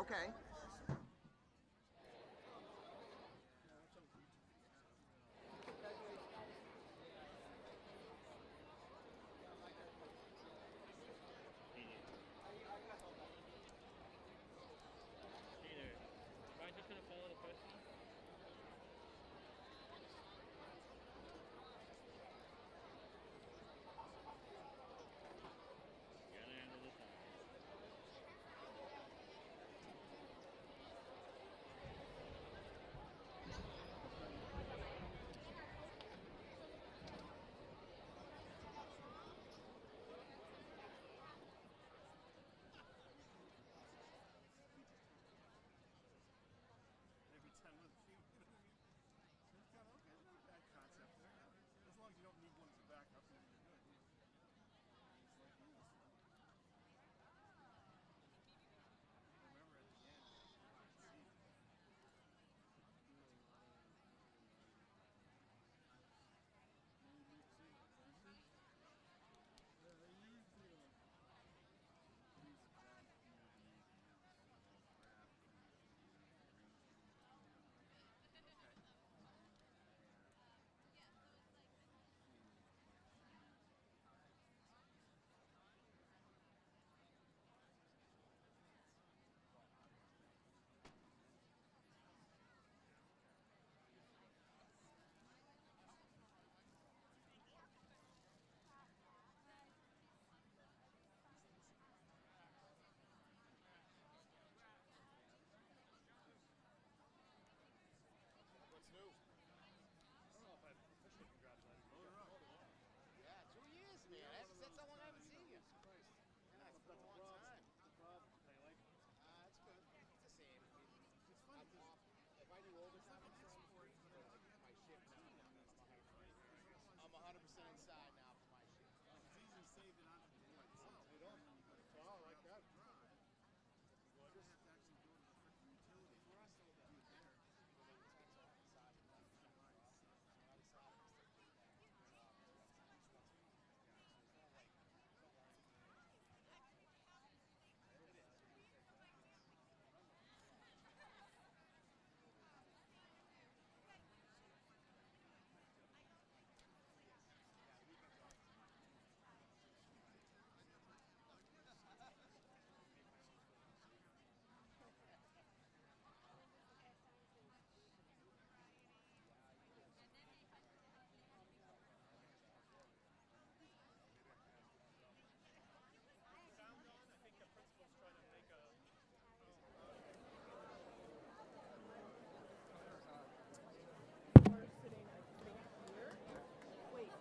Okay.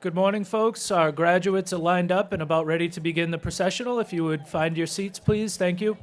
Good morning, folks. Our graduates are lined up and about ready to begin the processional. If you would find your seats, please. Thank you.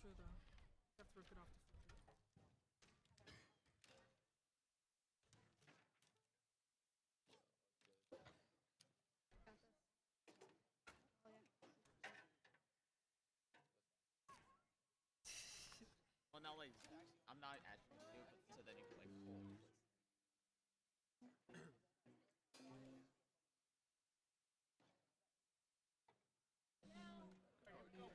true though. You have to rip it off the food. Got this. Oh yeah. Well, now like I'm not actually gonna do it, but so then you can like pull. Yeah, so they don't.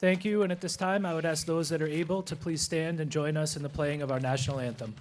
Thank you, and at this time, I would ask those that are able to please stand and join us in the playing of our national anthem.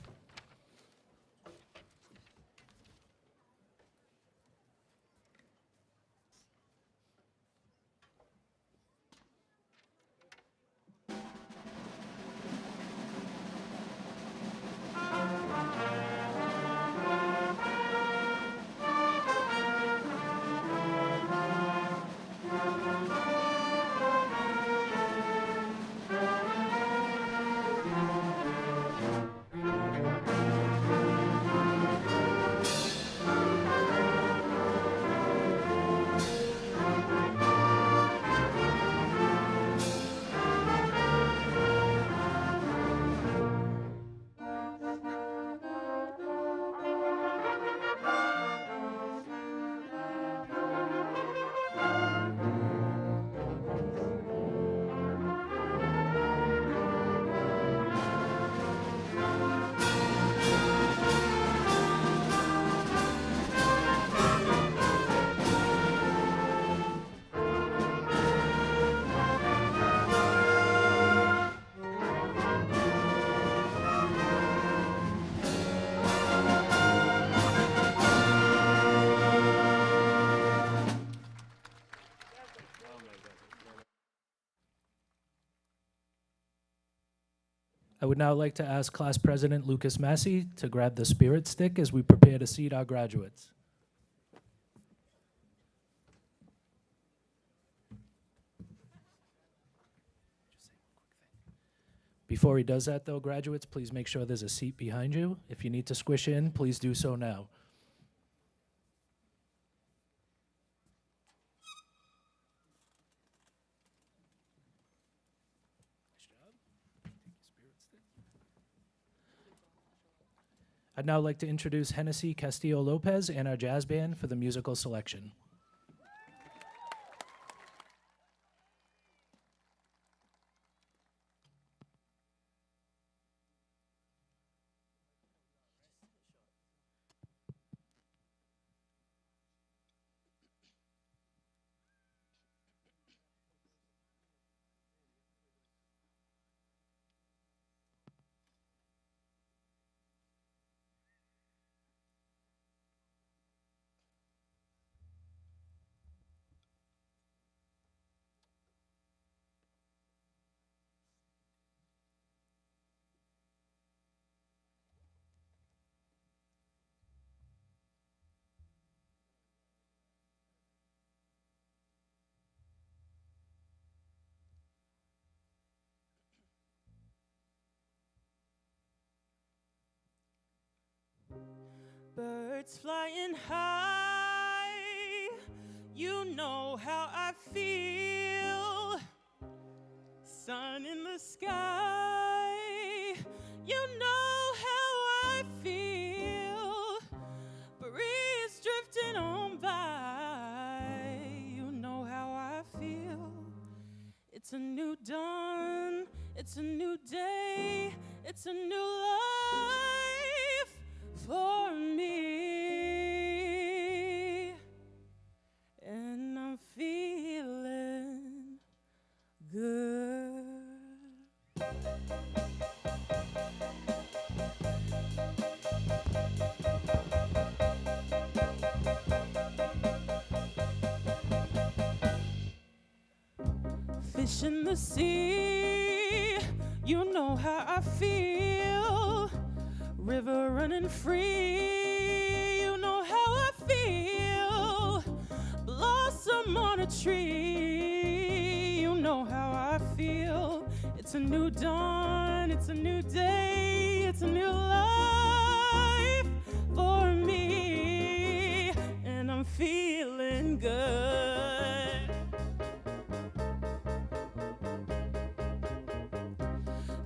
I would now like to ask Class President Lucas Massey to grab the spirit stick as we prepare to seat our graduates. Before he does that, though, graduates, please make sure there's a seat behind you. If you need to squish in, please do so now. I'd now like to introduce Hennessy Castillo Lopez and our jazz band for the musical selection. Birds flying high, you know how I feel. Sun in the sky, you know how I feel. Breeze drifting on by, you know how I feel. It's a new dawn, it's a new day, it's a new life for me, and I'm feeling good. Fish in the sea, you know how I feel. River running free, you know how I feel. Blossom on a tree, you know how I feel. It's a new dawn, it's a new day, it's a new life for me, and I'm feeling good.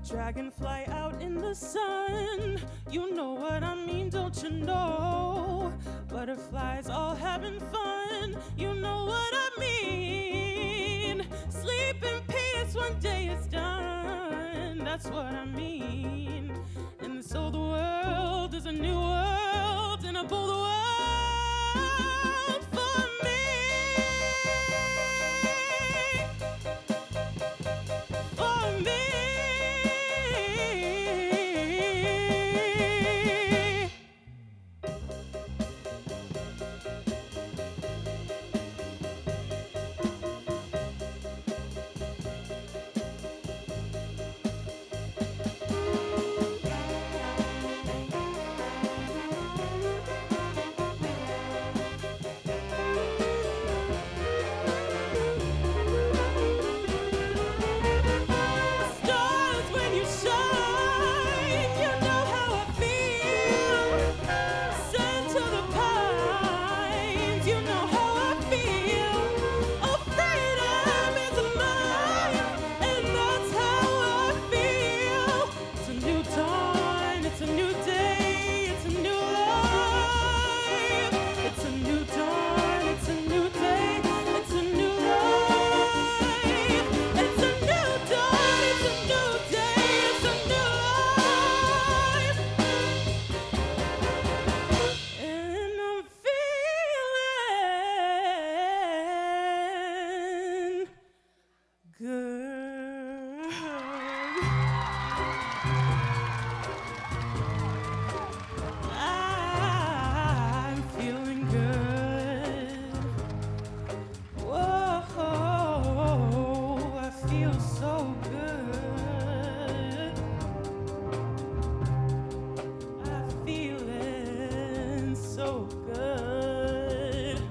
Dragonfly out in the sun, you know what I mean, don't you know? Butterflies all having fun, you know what I mean. Sleep in peace, one day it's done, that's what I mean. And so the world is a new world, and a bold world for me. good.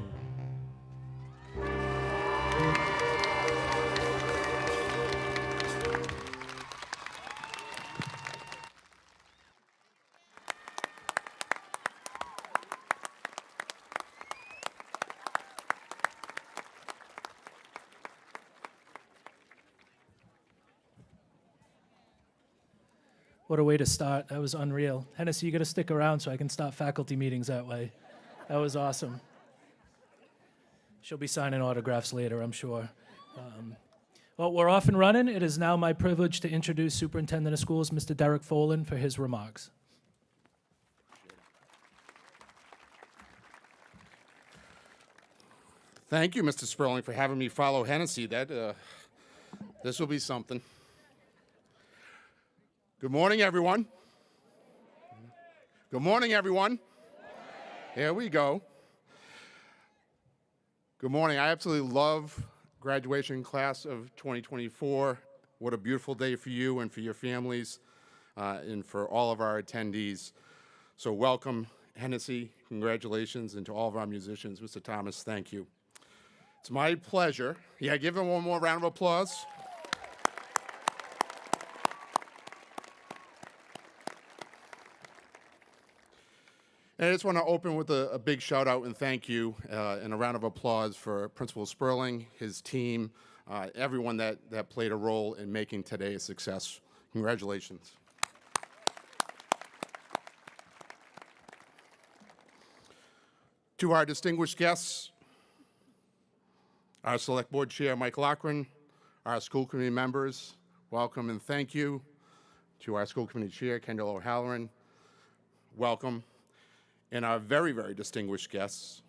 What a way to start. That was unreal. Hennessy, you got to stick around so I can start faculty meetings that way. That was awesome. She'll be signing autographs later, I'm sure. Well, we're off and running. It is now my privilege to introduce Superintendent of Schools, Mr. Derek Folan, for his remarks. Thank you, Mr. Sperling, for having me follow Hennessy. This will be something. Good morning, everyone. Good morning, everyone. Here we go. Good morning. I absolutely love graduation class of 2024. What a beautiful day for you and for your families and for all of our attendees. So welcome, Hennessy. Congratulations, and to all of our musicians. Mr. Thomas, thank you. It's my pleasure. Yeah, give him one more round of applause. And I just want to open with a big shout out and thank you and a round of applause for Principal Sperling, his team, everyone that played a role in making today a success. Congratulations. To our distinguished guests, our Select Board Chair, Mike Loughran, our school committee members, welcome and thank you. To our school committee chair, Kendall O'Halloran, welcome. And our very, very distinguished guests,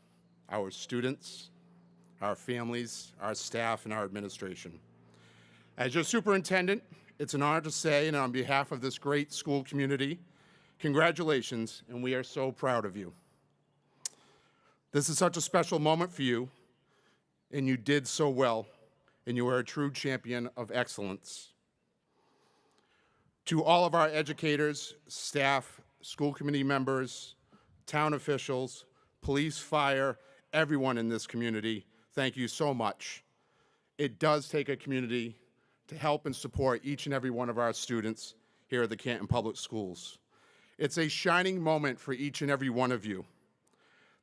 our students, our families, our staff, and our administration. As your superintendent, it's an honor to say, and on behalf of this great school community, congratulations, and we are so proud of you. This is such a special moment for you, and you did so well, and you are a true champion of excellence. To all of our educators, staff, school committee members, town officials, police, fire, everyone in this community, thank you so much. It does take a community to help and support each and every one of our students here at the Canton Public Schools. It's a shining moment for each and every one of you.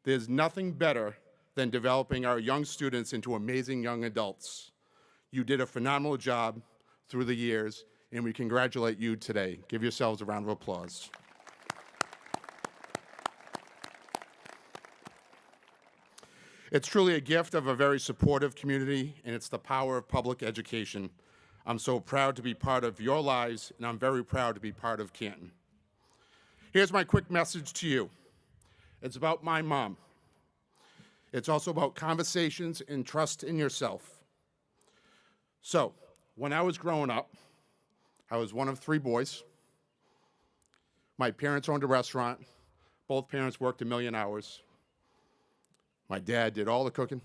There's nothing better than developing our young students into amazing young adults. You did a phenomenal job through the years, and we congratulate you today. Give yourselves a round of applause. It's truly a gift of a very supportive community, and it's the power of public education. I'm so proud to be part of your lives, and I'm very proud to be part of Canton. Here's my quick message to you. It's about my mom. It's also about conversations and trust in yourself. So, when I was growing up, I was one of 3 boys. My parents owned a restaurant. Both parents worked 1,000,000 hours. My dad did all the cooking,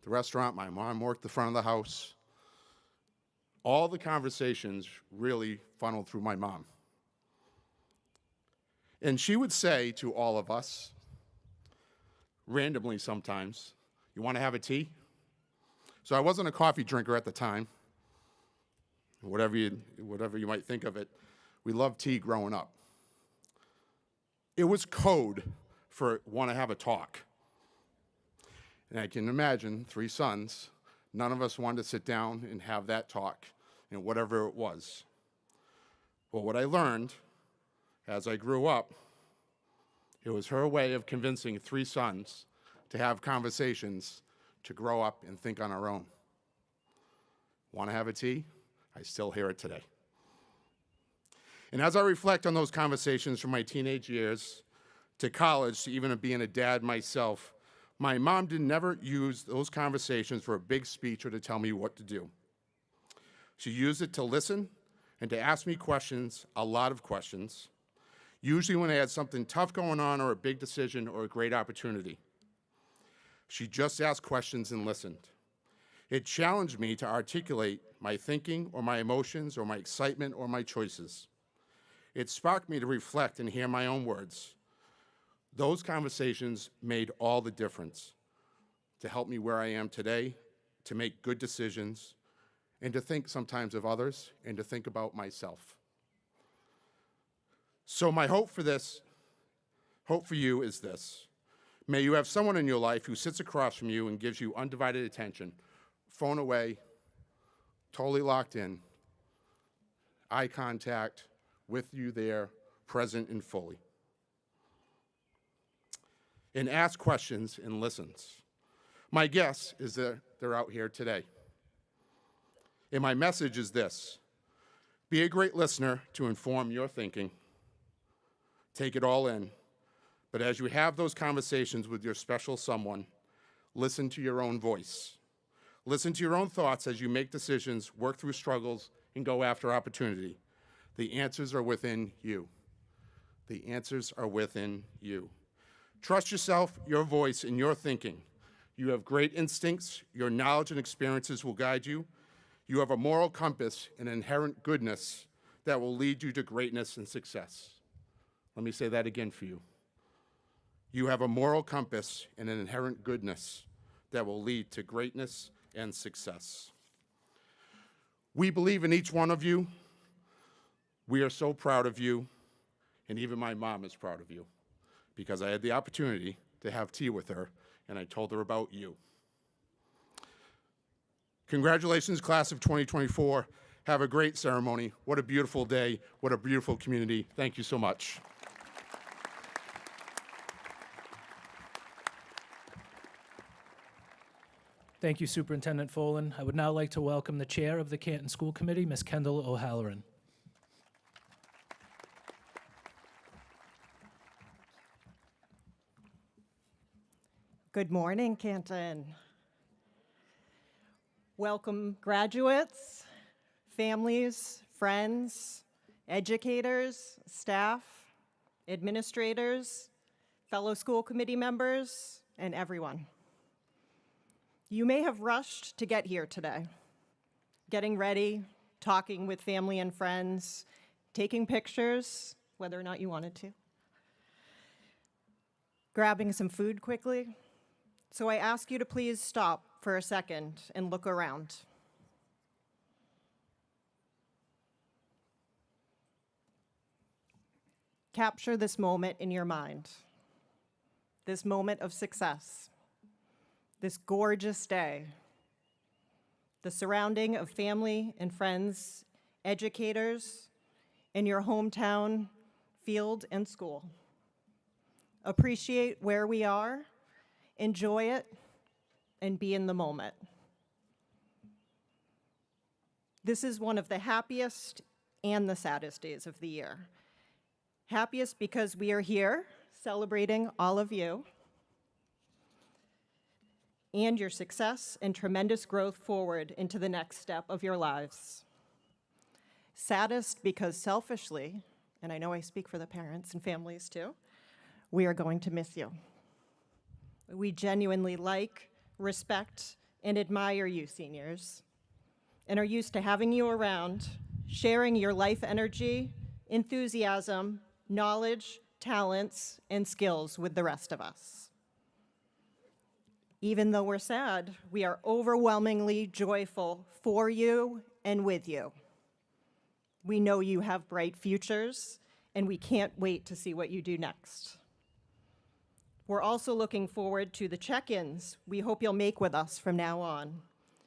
the restaurant. My mom worked the front of the house. All the conversations really funneled through my mom. And she would say to all of us, randomly sometimes, "You want to have a tea?" So I wasn't a coffee drinker at the time. Whatever you might think of it, we loved tea growing up. It was code for want to have a talk. And I can imagine 3 sons, none of us wanted to sit down and have that talk, whatever it was. But what I learned as I grew up, it was her way of convincing 3 sons to have conversations, to grow up and think on our own. Want to have a tea? I still hear it today. And as I reflect on those conversations from my teenage years to college, to even being a dad myself, my mom did never use those conversations for a big speech or to tell me what to do. She used it to listen and to ask me questions, a lot of questions, usually when I had something tough going on or a big decision or a great opportunity. She just asked questions and listened. It challenged me to articulate my thinking or my emotions or my excitement or my choices. It sparked me to reflect and hear my own words. Those conversations made all the difference to help me where I am today, to make good decisions, and to think sometimes of others, and to think about myself. So my hope for you is this. May you have someone in your life who sits across from you and gives you undivided attention, phone away, totally locked in, eye contact, with you there, present and fully. And ask questions and listens. My guess is that they're out here today. And my message is this: be a great listener to inform your thinking. Take it all in. But as you have those conversations with your special someone, listen to your own voice. Listen to your own thoughts as you make decisions, work through struggles, and go after opportunity. The answers are within you. The answers are within you. Trust yourself, your voice, and your thinking. You have great instincts. Your knowledge and experiences will guide you. You have a moral compass and inherent goodness that will lead you to greatness and success. Let me say that again for you. You have a moral compass and an inherent goodness that will lead to greatness and success. We believe in each one of you. We are so proud of you, and even my mom is proud of you, because I had the opportunity to have tea with her, and I told her about you. Congratulations, class of 2024. Have a great ceremony. What a beautiful day. What a beautiful community. Thank you so much. Thank you, Superintendent Folan. I would now like to welcome the chair of the Canton School Committee, Ms. Kendall O'Halloran. Good morning, Canton. Welcome, graduates, families, friends, educators, staff, administrators, fellow school committee members, and everyone. You may have rushed to get here today, getting ready, talking with family and friends, taking pictures, whether or not you wanted to, grabbing some food quickly. So I ask you to please stop for a second and look around. Capture this moment in your mind, this moment of success, this gorgeous day, the surrounding of family and friends, educators, in your hometown, field, and school. Appreciate where we are, enjoy it, and be in the moment. This is one of the happiest and the saddest days of the year. Happiest because we are here celebrating all of you and your success and tremendous growth forward into the next step of your lives. Saddest because selfishly, and I know I speak for the parents and families too, we are going to miss you. We genuinely like, respect, and admire you, seniors, and are used to having you around, sharing your life energy, enthusiasm, knowledge, talents, and skills with the rest of us. Even though we're sad, we are overwhelmingly joyful for you and with you. We know you have bright futures, and we can't wait to see what you do next. We're also looking forward to the check-ins we hope you'll make with us from now on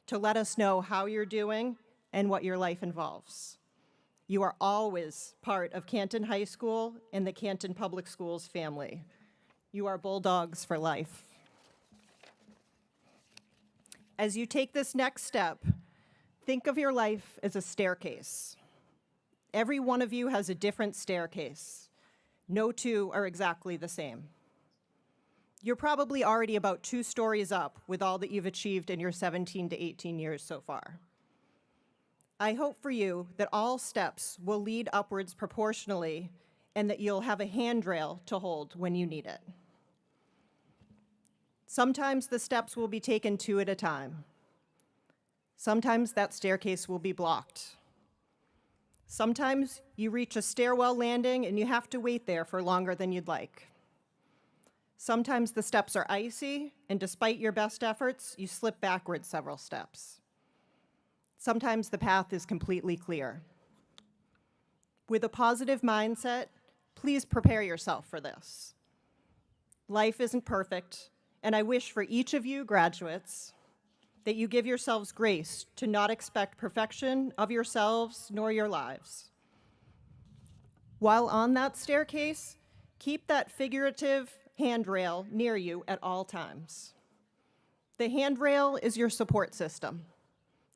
to let us know how you're doing and what your life involves. You are always part of Canton High School and the Canton Public Schools family. You are Bulldogs for life. As you take this next step, think of your life as a staircase. Every one of you has a different staircase. No two are exactly the same. You're probably already about 2 stories up with all that you've achieved in your 17 to 18 years so far. I hope for you that all steps will lead upwards proportionally and that you'll have a handrail to hold when you need it. Sometimes the steps will be taken 2 at a time. Sometimes that staircase will be blocked. Sometimes you reach a stairwell landing and you have to wait there for longer than you'd like. Sometimes the steps are icy, and despite your best efforts, you slip backwards several steps. Sometimes the path is completely clear. With a positive mindset, please prepare yourself for this. Life isn't perfect, and I wish for each of you graduates that you give yourselves grace to not expect perfection of yourselves nor your lives. While on that staircase, keep that figurative handrail near you at all times. The handrail is your support system,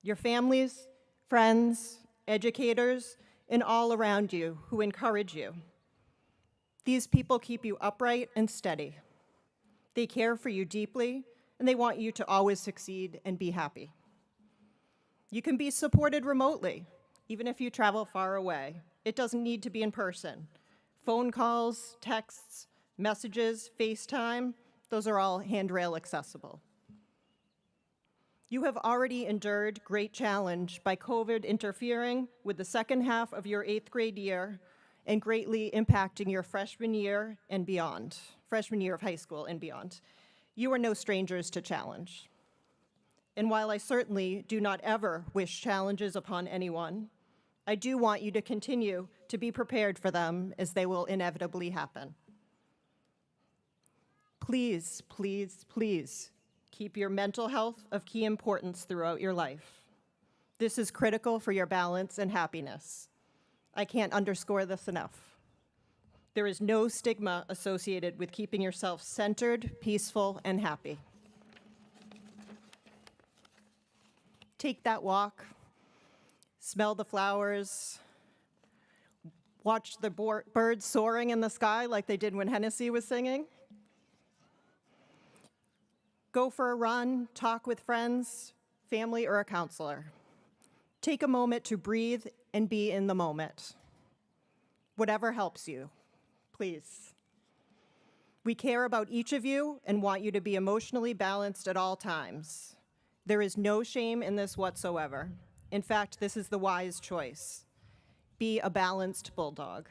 your families, friends, educators, and all around you who encourage you. These people keep you upright and steady. They care for you deeply, and they want you to always succeed and be happy. You can be supported remotely, even if you travel far away. It doesn't need to be in person. Phone calls, texts, messages, FaceTime, those are all handrail accessible. You have already endured great challenge by COVID interfering with the second half of your 8th grade year and greatly impacting your freshman year and beyond, freshman year of high school and beyond. You are no strangers to challenge. And while I certainly do not ever wish challenges upon anyone, I do want you to continue to be prepared for them as they will inevitably happen. Please, please, please keep your mental health of key importance throughout your life. This is critical for your balance and happiness. I can't underscore this enough. There is no stigma associated with keeping yourself centered, peaceful, and happy. Take that walk, smell the flowers, watch the birds soaring in the sky like they did when Hennessy was singing. Go for a run, talk with friends, family, or a counselor. Take a moment to breathe and be in the moment. Whatever helps you, please. We care about each of you and want you to be emotionally balanced at all times. There is no shame in this whatsoever. In fact, this is the wise choice. Be a balanced bulldog.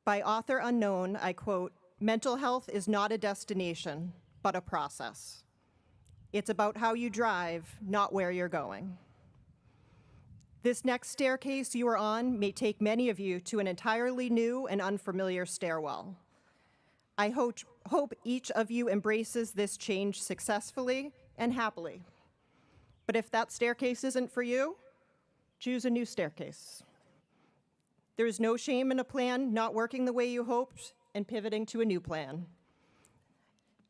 By author unknown, I quote, "Mental health is not a destination, but a process. It's about how you drive, not where you're going." This next staircase you are on may take many of you to an entirely new and unfamiliar stairwell. I hope each of you embraces this change successfully and happily. But if that staircase isn't for you, choose a new staircase. There is no shame in a plan not working the way you hoped and pivoting to a new plan.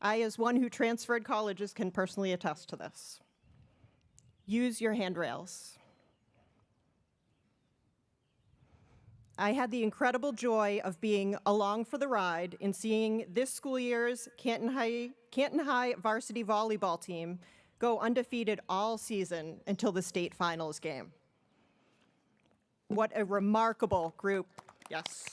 I, as one who transferred colleges, can personally attest to this. Use your handrails. I had the incredible joy of being along for the ride in seeing this school year's Canton High varsity volleyball team go undefeated all season until the state finals game. What a remarkable group, yes.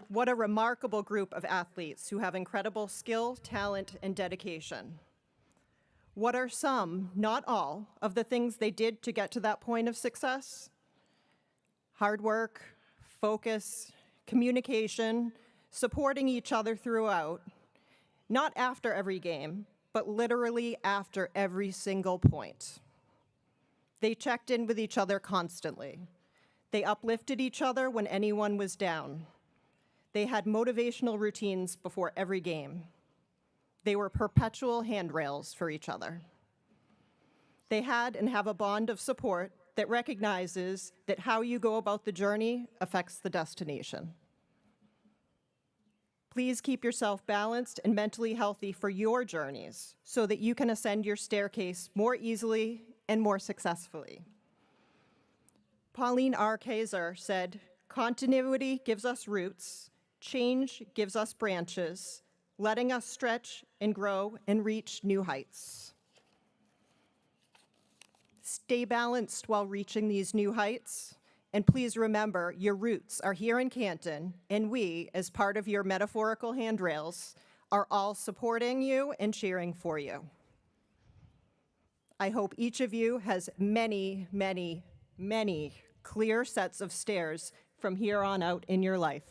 What a remarkable group of athletes who have incredible skill, talent, and dedication. What are some, not all, of the things they did to get to that point of success? Hard work, focus, communication, supporting each other throughout, not after every game, but literally after every single point. They checked in with each other constantly. They uplifted each other when anyone was down. They had motivational routines before every game. They were perpetual handrails for each other. They had and have a bond of support that recognizes that how you go about the journey affects the destination. Please keep yourself balanced and mentally healthy for your journeys so that you can ascend your staircase more easily and more successfully. Pauline R. Kaiser said, "Continuity gives us roots, change gives us branches, letting us stretch and grow and reach new heights." Stay balanced while reaching these new heights. And please remember, your roots are here in Canton, and we, as part of your metaphorical handrails, are all supporting you and cheering for you. I hope each of you has many, many, many clear sets of stairs from here on out in your life.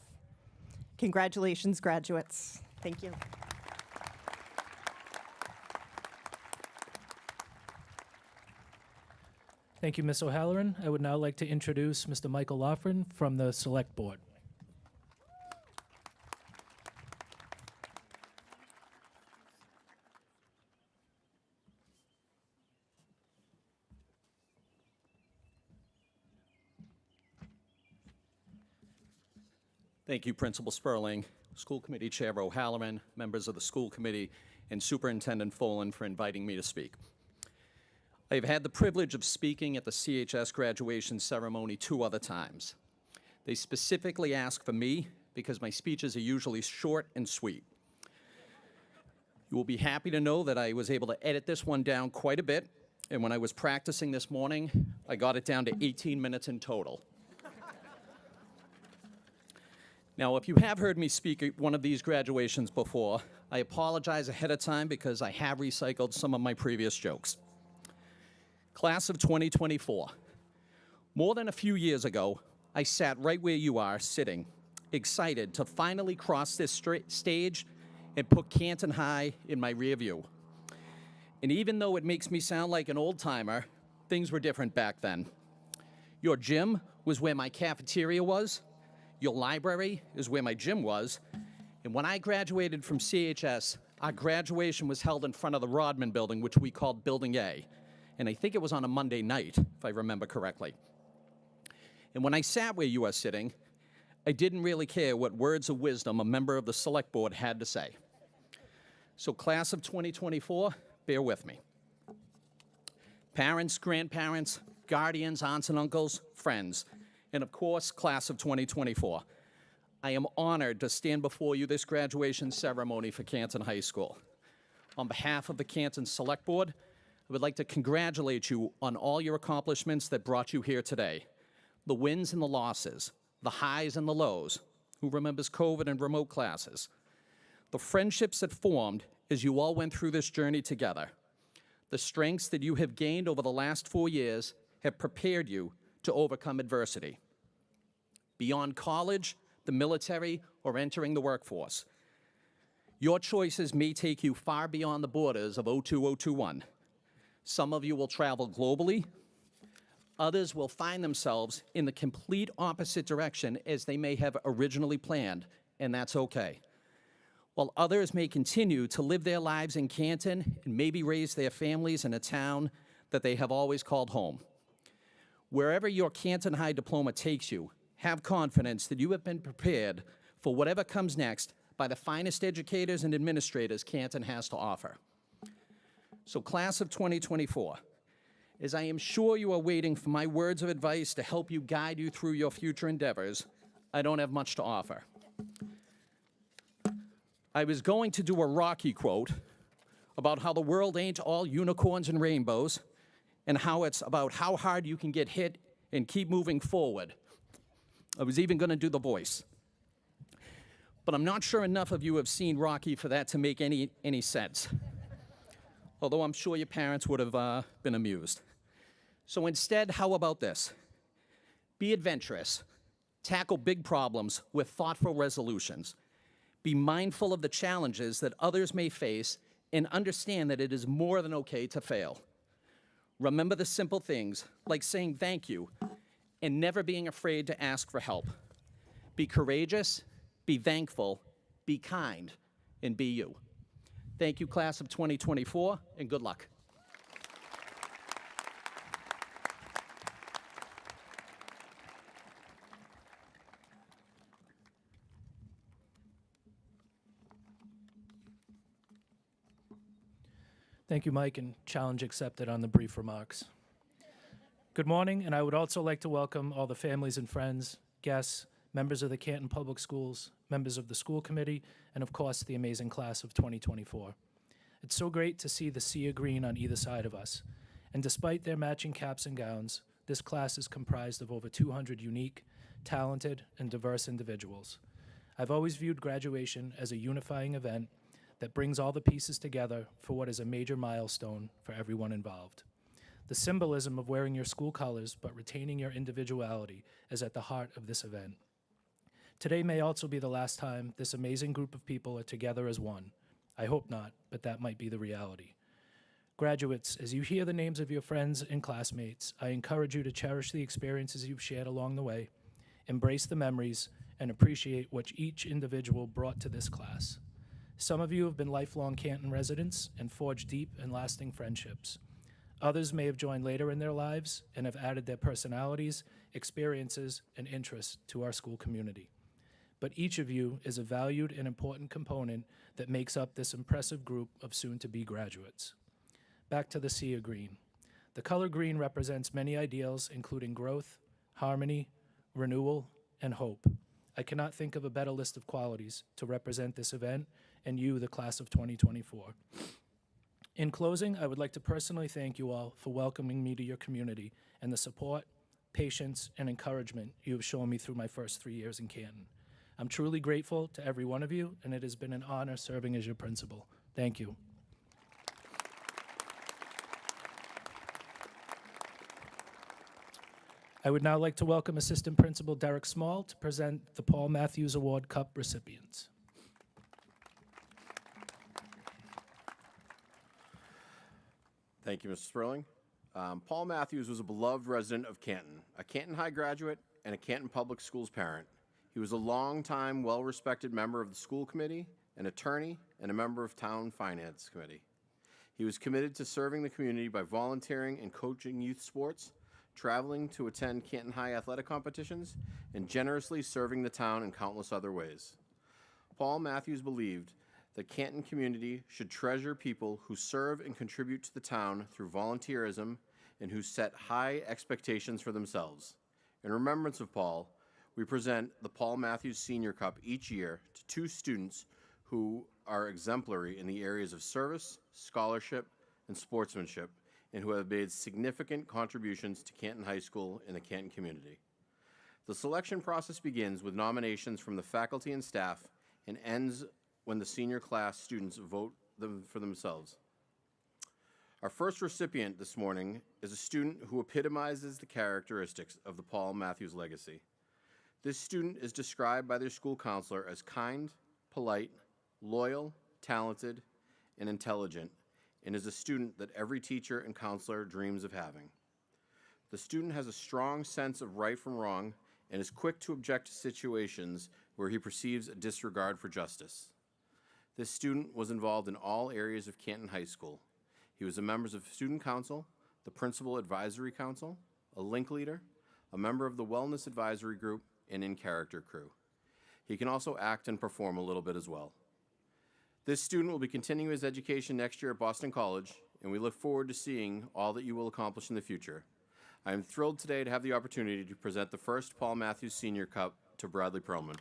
Congratulations, graduates. Thank you. Thank you, Ms. O'Halloran. I would now like to introduce Mr. Michael Loughran from the Select Board. Thank you, Principal Sperling, School Committee Chair O'Halloran, members of the school committee, and Superintendent Folan for inviting me to speak. I have had the privilege of speaking at the CHS graduation ceremony 2 other times. They specifically asked for me because my speeches are usually short and sweet. You will be happy to know that I was able to edit this one down quite a bit, and when I was practicing this morning, I got it down to 18 minutes in total. Now, if you have heard me speak at one of these graduations before, I apologize ahead of time because I have recycled some of my previous jokes. Class of 2024. More than a few years ago, I sat right where you are sitting, excited to finally cross this stage and put Canton High in my rear view. And even though it makes me sound like an old-timer, things were different back then. Your gym was where my cafeteria was, your library is where my gym was, and when I graduated from CHS, our graduation was held in front of the Rodman building, which we called Building A. And I think it was on a Monday night, if I remember correctly. And when I sat where you are sitting, I didn't really care what words of wisdom a member of the Select Board had to say. So class of 2024, bear with me. Parents, grandparents, guardians, aunts and uncles, friends, and of course, class of 2024. I am honored to stand before you this graduation ceremony for Canton High School. On behalf of the Canton Select Board, I would like to congratulate you on all your accomplishments that brought you here today. The wins and the losses, the highs and the lows. Who remembers COVID and remote classes? The friendships that formed as you all went through this journey together. The strengths that you have gained over the last 4 years have prepared you to overcome adversity. Beyond college, the military, or entering the workforce. Your choices may take you far beyond the borders of 02021. Some of you will travel globally. Others will find themselves in the complete opposite direction as they may have originally planned, and that's okay. While others may continue to live their lives in Canton and maybe raise their families in a town that they have always called home. Wherever your Canton High diploma takes you, have confidence that you have been prepared for whatever comes next by the finest educators and administrators Canton has to offer. So class of 2024, as I am sure you are waiting for my words of advice to help you guide you through your future endeavors, I don't have much to offer. I was going to do a Rocky quote about how the world ain't all unicorns and rainbows, and how it's about how hard you can get hit and keep moving forward. I was even going to do the voice. But I'm not sure enough of you have seen Rocky for that to make any sense. Although I'm sure your parents would have been amused. So instead, how about this? Be adventurous. Tackle big problems with thoughtful resolutions. Be mindful of the challenges that others may face and understand that it is more than okay to fail. Remember the simple things, like saying thank you and never being afraid to ask for help. Be courageous, be thankful, be kind, and be you. Thank you, class of 2024, and good luck. Thank you, Mike, and challenge accepted on the brief remarks. Good morning, and I would also like to welcome all the families and friends, guests, members of the Canton Public Schools, members of the school committee, and of course, the amazing class of 2024. It's so great to see the sea of green on either side of us. And despite their matching caps and gowns, this class is comprised of over 200 unique, talented, and diverse individuals. I've always viewed graduation as a unifying event that brings all the pieces together for what is a major milestone for everyone involved. The symbolism of wearing your school colors but retaining your individuality is at the heart of this event. Today may also be the last time this amazing group of people are together as one. I hope not, but that might be the reality. Graduates, as you hear the names of your friends and classmates, I encourage you to cherish the experiences you've shared along the way, embrace the memories, and appreciate what each individual brought to this class. Some of you have been lifelong Canton residents and forged deep and lasting friendships. Others may have joined later in their lives and have added their personalities, experiences, and interests to our school community. But each of you is a valued and important component that makes up this impressive group of soon-to-be graduates. Back to the sea of green. The color green represents many ideals, including growth, harmony, renewal, and hope. I cannot think of a better list of qualities to represent this event and you, the class of 2024. In closing, I would like to personally thank you all for welcoming me to your community and the support, patience, and encouragement you have shown me through my first 3 years in Canton. I'm truly grateful to every one of you, and it has been an honor serving as your principal. Thank you. I would now like to welcome Assistant Principal Derek Small to present the Paul Matthews Award Cup recipients. Thank you, Mr. Sperling. Paul Matthews was a beloved resident of Canton, a Canton High graduate, and a Canton Public Schools parent. He was a long-time, well-respected member of the school committee, an attorney, and a member of town finance committee. He was committed to serving the community by volunteering and coaching youth sports, traveling to attend Canton High athletic competitions, and generously serving the town in countless other ways. Paul Matthews believed the Canton community should treasure people who serve and contribute to the town through volunteerism and who set high expectations for themselves. In remembrance of Paul, we present the Paul Matthews Senior Cup each year to 2 students who are exemplary in the areas of service, scholarship, and sportsmanship, and who have made significant contributions to Canton High School and the Canton community. The selection process begins with nominations from the faculty and staff and ends when the senior class students vote them for themselves. Our first recipient this morning is a student who epitomizes the characteristics of the Paul Matthews legacy. This student is described by their school counselor as kind, polite, loyal, talented, and intelligent, and is a student that every teacher and counselor dreams of having. The student has a strong sense of right from wrong and is quick to object to situations where he perceives a disregard for justice. This student was involved in all areas of Canton High School. He was a member of Student Council, the Principal Advisory Council, a link leader, a member of the Wellness Advisory Group, and in-character crew. He can also act and perform a little bit as well. This student will be continuing his education next year at Boston College, and we look forward to seeing all that you will accomplish in the future. I am thrilled today to have the opportunity to present the first Paul Matthews Senior Cup to Bradley Perlman.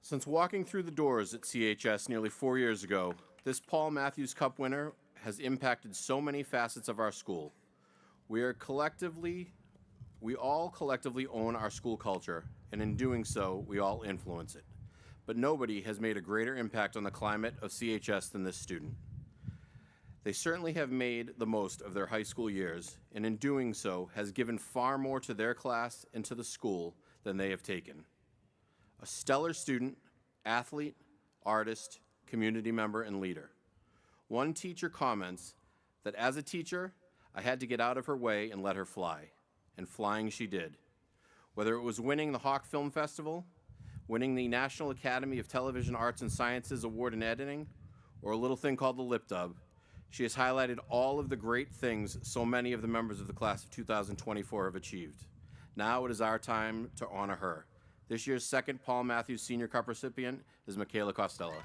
Since walking through the doors at CHS nearly 4 years ago, this Paul Matthews Cup winner has impacted so many facets of our school. We all collectively own our school culture, and in doing so, we all influence it. But nobody has made a greater impact on the climate of CHS than this student. They certainly have made the most of their high school years, and in doing so, has given far more to their class and to the school than they have taken. A stellar student, athlete, artist, community member, and leader. One teacher comments that as a teacher, I had to get out of her way and let her fly, and flying she did. Whether it was winning the Hawk Film Festival, winning the National Academy of Television Arts and Sciences Award in Editing, or a little thing called the Lip Dub, she has highlighted all of the great things so many of the members of the class of 2024 have achieved. Now it is our time to honor her. This year's second Paul Matthews Senior Cup recipient is Michaela Costello.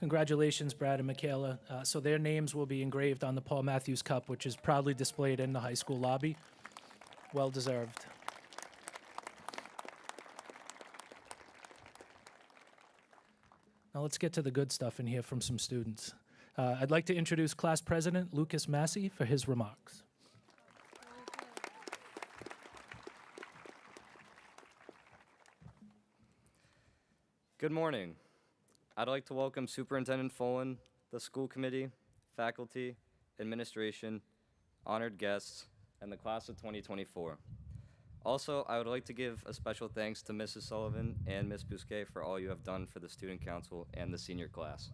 Congratulations, Brad and Michaela. So their names will be engraved on the Paul Matthews Cup, which is proudly displayed in the high school lobby. Well deserved. Now let's get to the good stuff and hear from some students. I'd like to introduce Class President Lucas Massey for his remarks. Good morning. I'd like to welcome Superintendent Folan, the school committee, faculty, administration, honored guests, and the class of 2024. Also, I would like to give a special thanks to Mrs. Sullivan and Ms. Bousquet for all you have done for the student council and the senior class.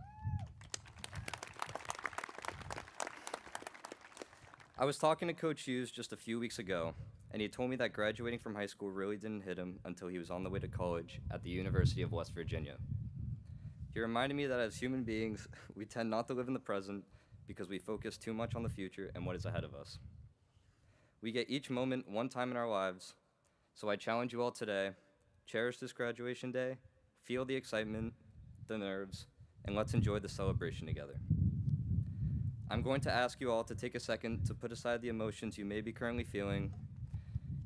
I was talking to Coach Hughes just a few weeks ago, and he told me that graduating from high school really didn't hit him until he was on the way to college at the University of West Virginia. He reminded me that as human beings, we tend not to live in the present because we focus too much on the future and what is ahead of us. We get each moment one time in our lives, so I challenge you all today, cherish this graduation day, feel the excitement, the nerves, and let's enjoy the celebration together. I'm going to ask you all to take a second to put aside the emotions you may be currently feeling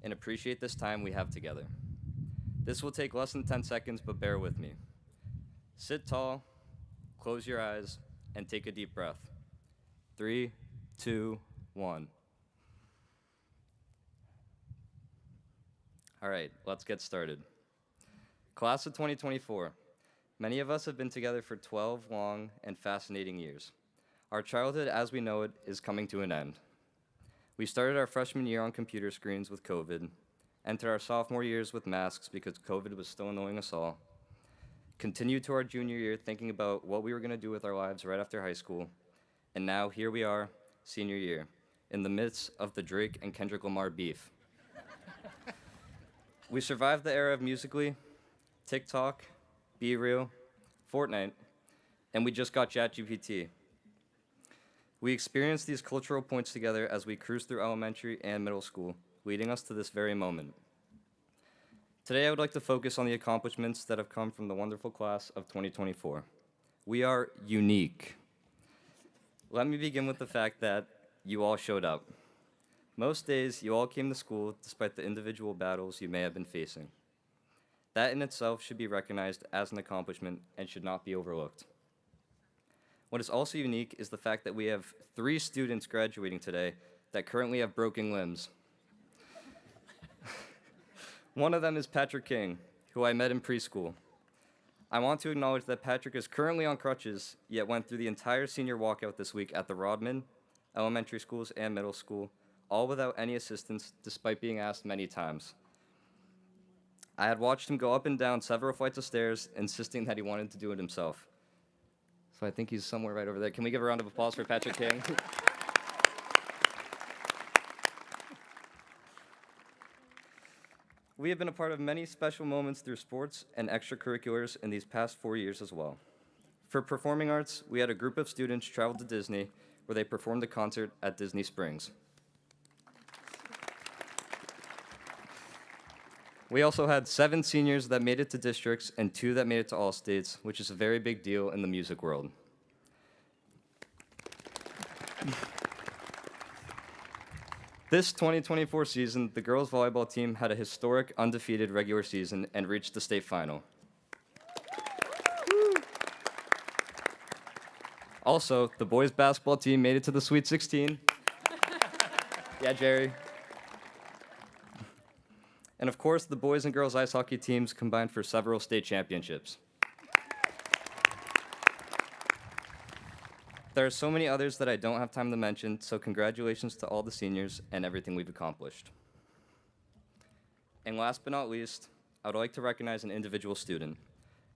and appreciate this time we have together. This will take less than 10 seconds, but bear with me. Sit tall, close your eyes, and take a deep breath. 3, 2, 1. All right, let's get started. Class of 2024. Many of us have been together for 12 long and fascinating years. Our childhood as we know it is coming to an end. We started our freshman year on computer screens with COVID, entered our sophomore years with masks because COVID was still annoying us all, continued to our junior year thinking about what we were going to do with our lives right after high school, and now here we are, senior year, in the midst of the Drake and Kendrick Lamar beef. We survived the era of Musical.ly, TikTok, Be Real, Fortnite, and we just got ChatGPT. We experienced these cultural points together as we cruised through elementary and middle school, leading us to this very moment. Today, I would like to focus on the accomplishments that have come from the wonderful class of 2024. We are unique. Let me begin with the fact that you all showed up. Most days, you all came to school despite the individual battles you may have been facing. That in itself should be recognized as an accomplishment and should not be overlooked. What is also unique is the fact that we have 3 students graduating today that currently have broken limbs. One of them is Patrick King, who I met in preschool. I want to acknowledge that Patrick is currently on crutches, yet went through the entire senior walkout this week at the Rodman, elementary schools, and middle school, all without any assistance, despite being asked many times. I had watched him go up and down several flights of stairs, insisting that he wanted to do it himself. So I think he's somewhere right over there. Can we give a round of applause for Patrick King? We have been a part of many special moments through sports and extracurriculars in these past 4 years as well. For performing arts, we had a group of students travel to Disney where they performed a concert at Disney Springs. We also had 7 seniors that made it to districts and 2 that made it to all states, which is a very big deal in the music world. This 2024 season, the girls volleyball team had a historic undefeated regular season and reached the state final. Also, the boys basketball team made it to the Sweet 16. Yeah, Jerry. And of course, the boys and girls ice hockey teams combined for several state championships. There are so many others that I don't have time to mention, so congratulations to all the seniors and everything we've accomplished. And last but not least, I would like to recognize an individual student,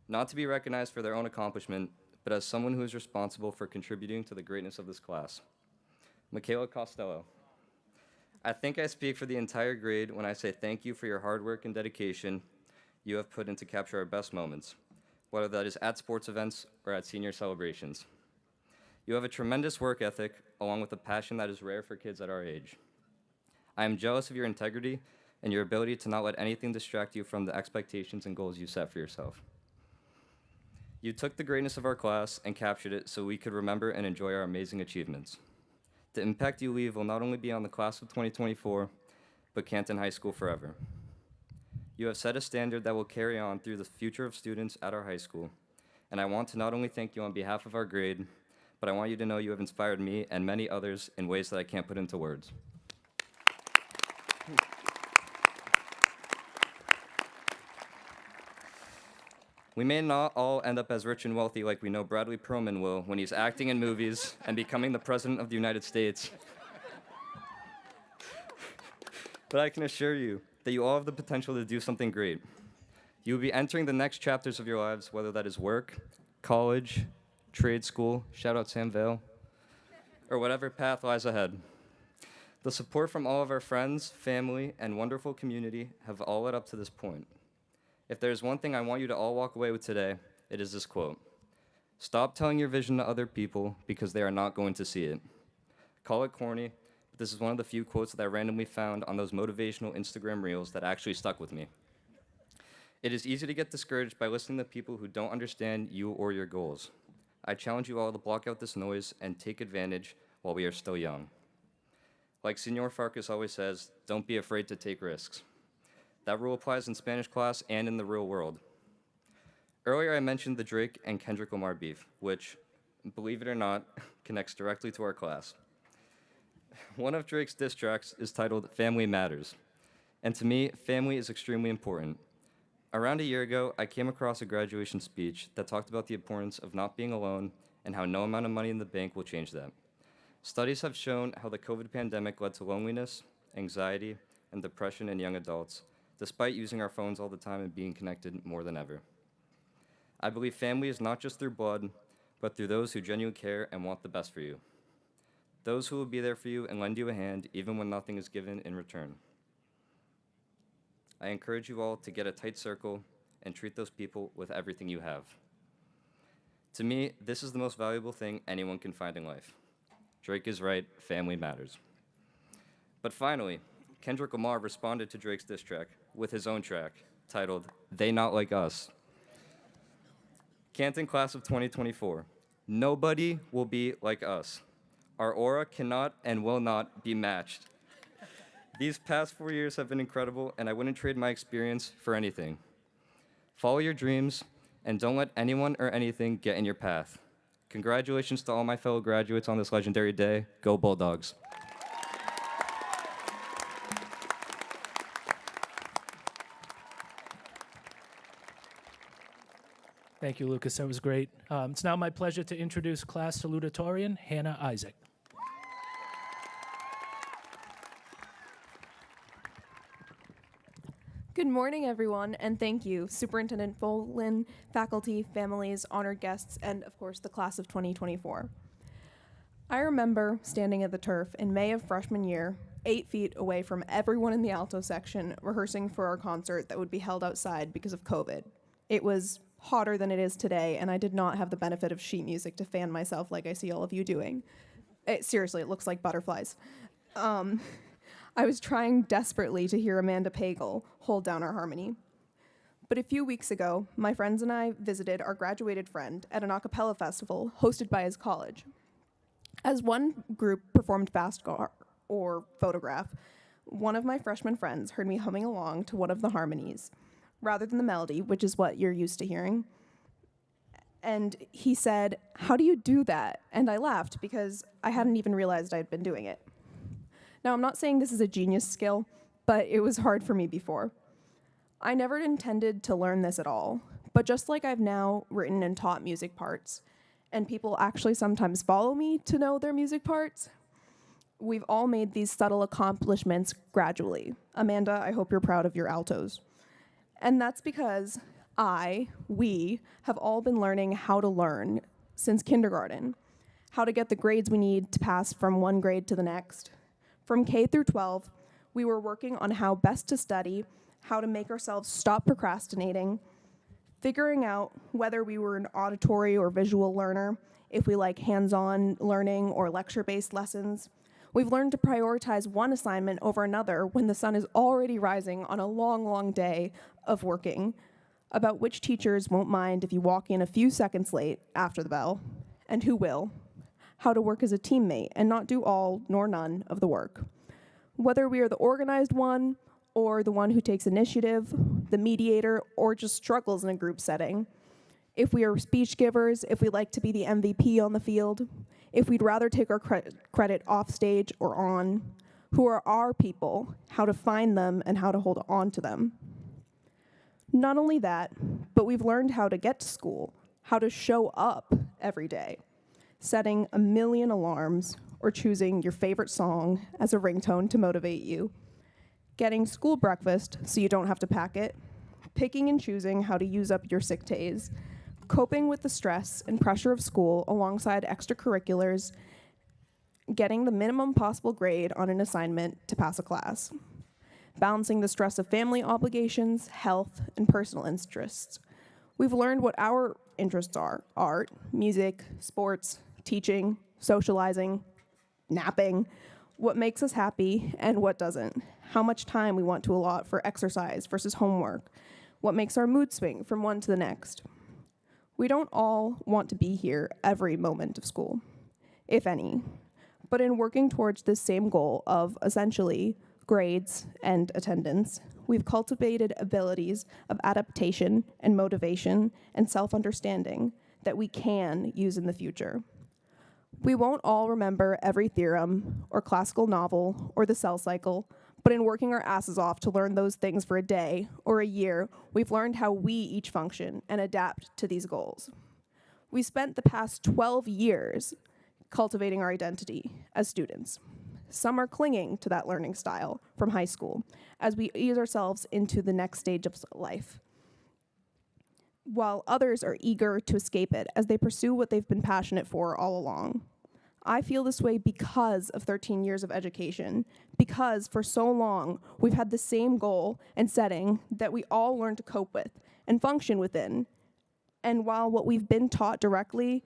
not to be recognized for their own accomplishment, but as someone who is responsible for contributing to the greatness of this class. Michaela Costello. I think I speak for the entire grade when I say thank you for your hard work and dedication you have put in to capture our best moments, whether that is at sports events or at senior celebrations. You have a tremendous work ethic, along with a passion that is rare for kids at our age. I am jealous of your integrity and your ability to not let anything distract you from the expectations and goals you set for yourself. You took the greatness of our class and captured it so we could remember and enjoy our amazing achievements. The impact you leave will not only be on the class of 2024, but Canton High School forever. You have set a standard that will carry on through the future of students at our high school, and I want to not only thank you on behalf of our grade, but I want you to know you have inspired me and many others in ways that I can't put into words. We may not all end up as rich and wealthy like we know Bradley Perlman will when he's acting in movies and becoming the President of the United States. But I can assure you that you all have the potential to do something great. You will be entering the next chapters of your lives, whether that is work, college, trade school, shout out Sam Vale, or whatever path lies ahead. The support from all of our friends, family, and wonderful community have all led up to this point. If there's one thing I want you to all walk away with today, it is this quote. Stop telling your vision to other people because they are not going to see it. Call it corny, but this is one of the few quotes that I randomly found on those motivational Instagram reels that actually stuck with me. It is easy to get discouraged by listening to people who don't understand you or your goals. I challenge you all to block out this noise and take advantage while we are still young. Like Senor Farkas always says, don't be afraid to take risks. That rule applies in Spanish class and in the real world. Earlier I mentioned the Drake and Kendrick Lamar beef, which, believe it or not, connects directly to our class. One of Drake's diss tracks is titled Family Matters, and to me, family is extremely important. Around a year ago, I came across a graduation speech that talked about the importance of not being alone and how no amount of money in the bank will change that. Studies have shown how the COVID pandemic led to loneliness, anxiety, and depression in young adults, despite using our phones all the time and being connected more than ever. I believe family is not just through blood, but through those who genuinely care and want the best for you. Those who will be there for you and lend you a hand even when nothing is given in return. I encourage you all to get a tight circle and treat those people with everything you have. To me, this is the most valuable thing anyone can find in life. Drake is right, family matters. But finally, Kendrick Lamar responded to Drake's diss track with his own track, titled, They Not Like Us. Canton Class of 2024, nobody will be like us. Our aura cannot and will not be matched. These past 4 years have been incredible, and I wouldn't trade my experience for anything. Follow your dreams, and don't let anyone or anything get in your path. Congratulations to all my fellow graduates on this legendary day. Go Bulldogs. Thank you, Lucas. That was great. It's now my pleasure to introduce class salutatorian Hannah Isaac. Good morning, everyone, and thank you, Superintendent Bolin, faculty, families, honored guests, and of course, the class of 2024. I remember standing at the turf in May of freshman year, 8 feet away from everyone in the alto section, rehearsing for our concert that would be held outside because of COVID. It was hotter than it is today, and I did not have the benefit of sheet music to fan myself like I see all of you doing. Seriously, it looks like butterflies. I was trying desperately to hear Amanda Pagel hold down our harmony. But a few weeks ago, my friends and I visited our graduated friend at an a cappella festival hosted by his college. As one group performed Fast Car, or Photograph, one of my freshman friends heard me humming along to one of the harmonies, rather than the melody, which is what you're used to hearing. And he said, "How do you do that?" And I laughed because I hadn't even realized I'd been doing it. Now, I'm not saying this is a genius skill, but it was hard for me before. I never intended to learn this at all, but just like I've now written and taught music parts, and people actually sometimes follow me to know their music parts, we've all made these subtle accomplishments gradually. Amanda, I hope you're proud of your altos. And that's because we have all been learning how to learn since kindergarten, how to get the grades we need to pass from one grade to the next. From K through 12, we were working on how best to study, how to make ourselves stop procrastinating, figuring out whether we were an auditory or visual learner, if we like hands-on learning or lecture-based lessons. We've learned to prioritize one assignment over another when the sun is already rising on a long, long day of working. about which teachers won't mind if you walk in a few seconds late after the bell, and who will, how to work as a teammate and not do all nor none of the work. Whether we are the organized one or the one who takes initiative, the mediator, or just struggles in a group setting, if we are speech givers, if we like to be the MVP on the field, if we'd rather take our credit off stage or on, who are our people, how to find them, and how to hold on to them. Not only that, but we've learned how to get to school, how to show up every day, setting a million alarms or choosing your favorite song as a ringtone to motivate you, getting school breakfast so you don't have to pack it, picking and choosing how to use up your sick days, coping with the stress and pressure of school alongside extracurriculars, getting the minimum possible grade on an assignment to pass a class, balancing the stress of family obligations, health, and personal interests. We've learned what our interests are: art, music, sports, teaching, socializing, napping, what makes us happy and what doesn't, how much time we want to allot for exercise versus homework, what makes our mood swing from one to the next. We don't all want to be here every moment of school, if any, but in working towards this same goal of essentially grades and attendance, we've cultivated abilities of adaptation and motivation and self-understanding that we can use in the future. We won't all remember every theorem or classical novel or the cell cycle, but in working our asses off to learn those things for a day or a year, we've learned how we each function and adapt to these goals. We spent the past 12 years cultivating our identity as students. Some are clinging to that learning style from high school as we ease ourselves into the next stage of life, while others are eager to escape it as they pursue what they've been passionate for all along. I feel this way because of 13 years of education, because for so long we've had the same goal and setting that we all learn to cope with and function within. And while what we've been taught directly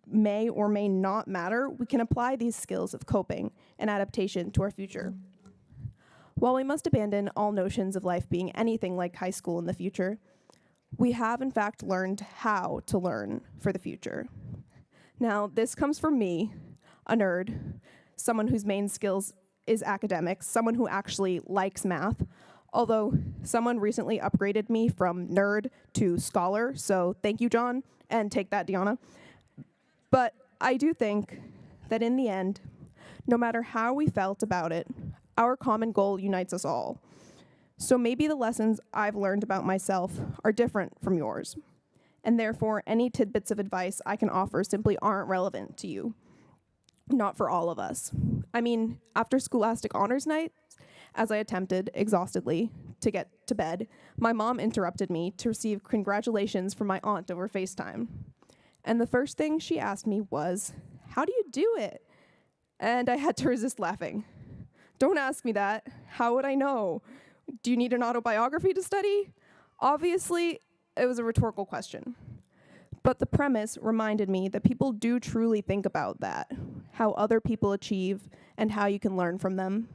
may or may not matter, we can apply these skills of coping and adaptation to our future. While we must abandon all notions of life being anything like high school in the future, we have in fact learned how to learn for the future. Now, this comes from me, a nerd, someone whose main skills is academics, someone who actually likes math, although someone recently upgraded me from nerd to scholar, so thank you, John, and take that, Deanna. But I do think that in the end, no matter how we felt about it, our common goal unites us all. So maybe the lessons I've learned about myself are different from yours, and therefore any tidbits of advice I can offer simply aren't relevant to you. Not for all of us. I mean, after Scholastic Honors Night, as I attempted exhaustedly to get to bed, my mom interrupted me to receive congratulations from my aunt over FaceTime. And the first thing she asked me was, "How do you do it?" And I had to resist laughing. Don't ask me that. How would I know? Do you need an autobiography to study? Obviously, it was a rhetorical question. But the premise reminded me that people do truly think about that, how other people achieve and how you can learn from them.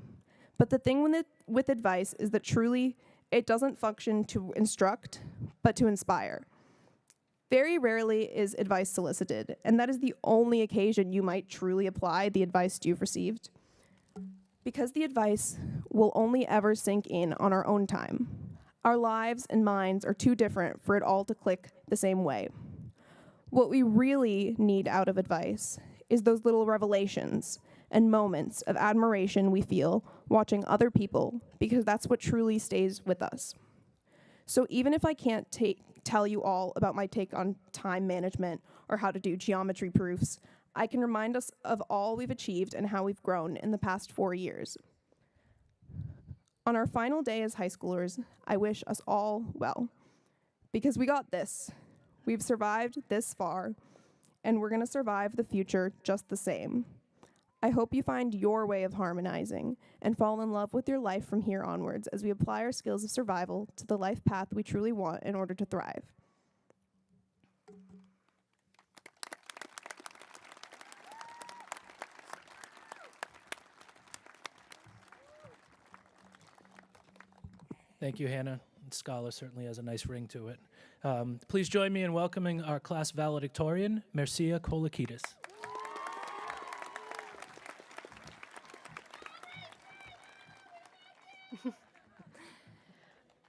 But the thing with advice is that truly it doesn't function to instruct, but to inspire. Very rarely is advice solicited, and that is the only occasion you might truly apply the advice you've received. Because the advice will only ever sink in on our own time. Our lives and minds are too different for it all to click the same way. What we really need out of advice is those little revelations and moments of admiration we feel watching other people, because that's what truly stays with us. So even if I can't tell you all about my take on time management or how to do geometry proofs, I can remind us of all we've achieved and how we've grown in the past 4 years. On our final day as high schoolers, I wish us all well, because we got this. We've survived this far, and we're gonna survive the future just the same. I hope you find your way of harmonizing and fall in love with your life from here onwards as we apply our skills of survival to the life path we truly want in order to thrive. Thank you, Hannah. Scholar certainly has a nice ring to it. Please join me in welcoming our class valedictorian, Mercia Kolakidis.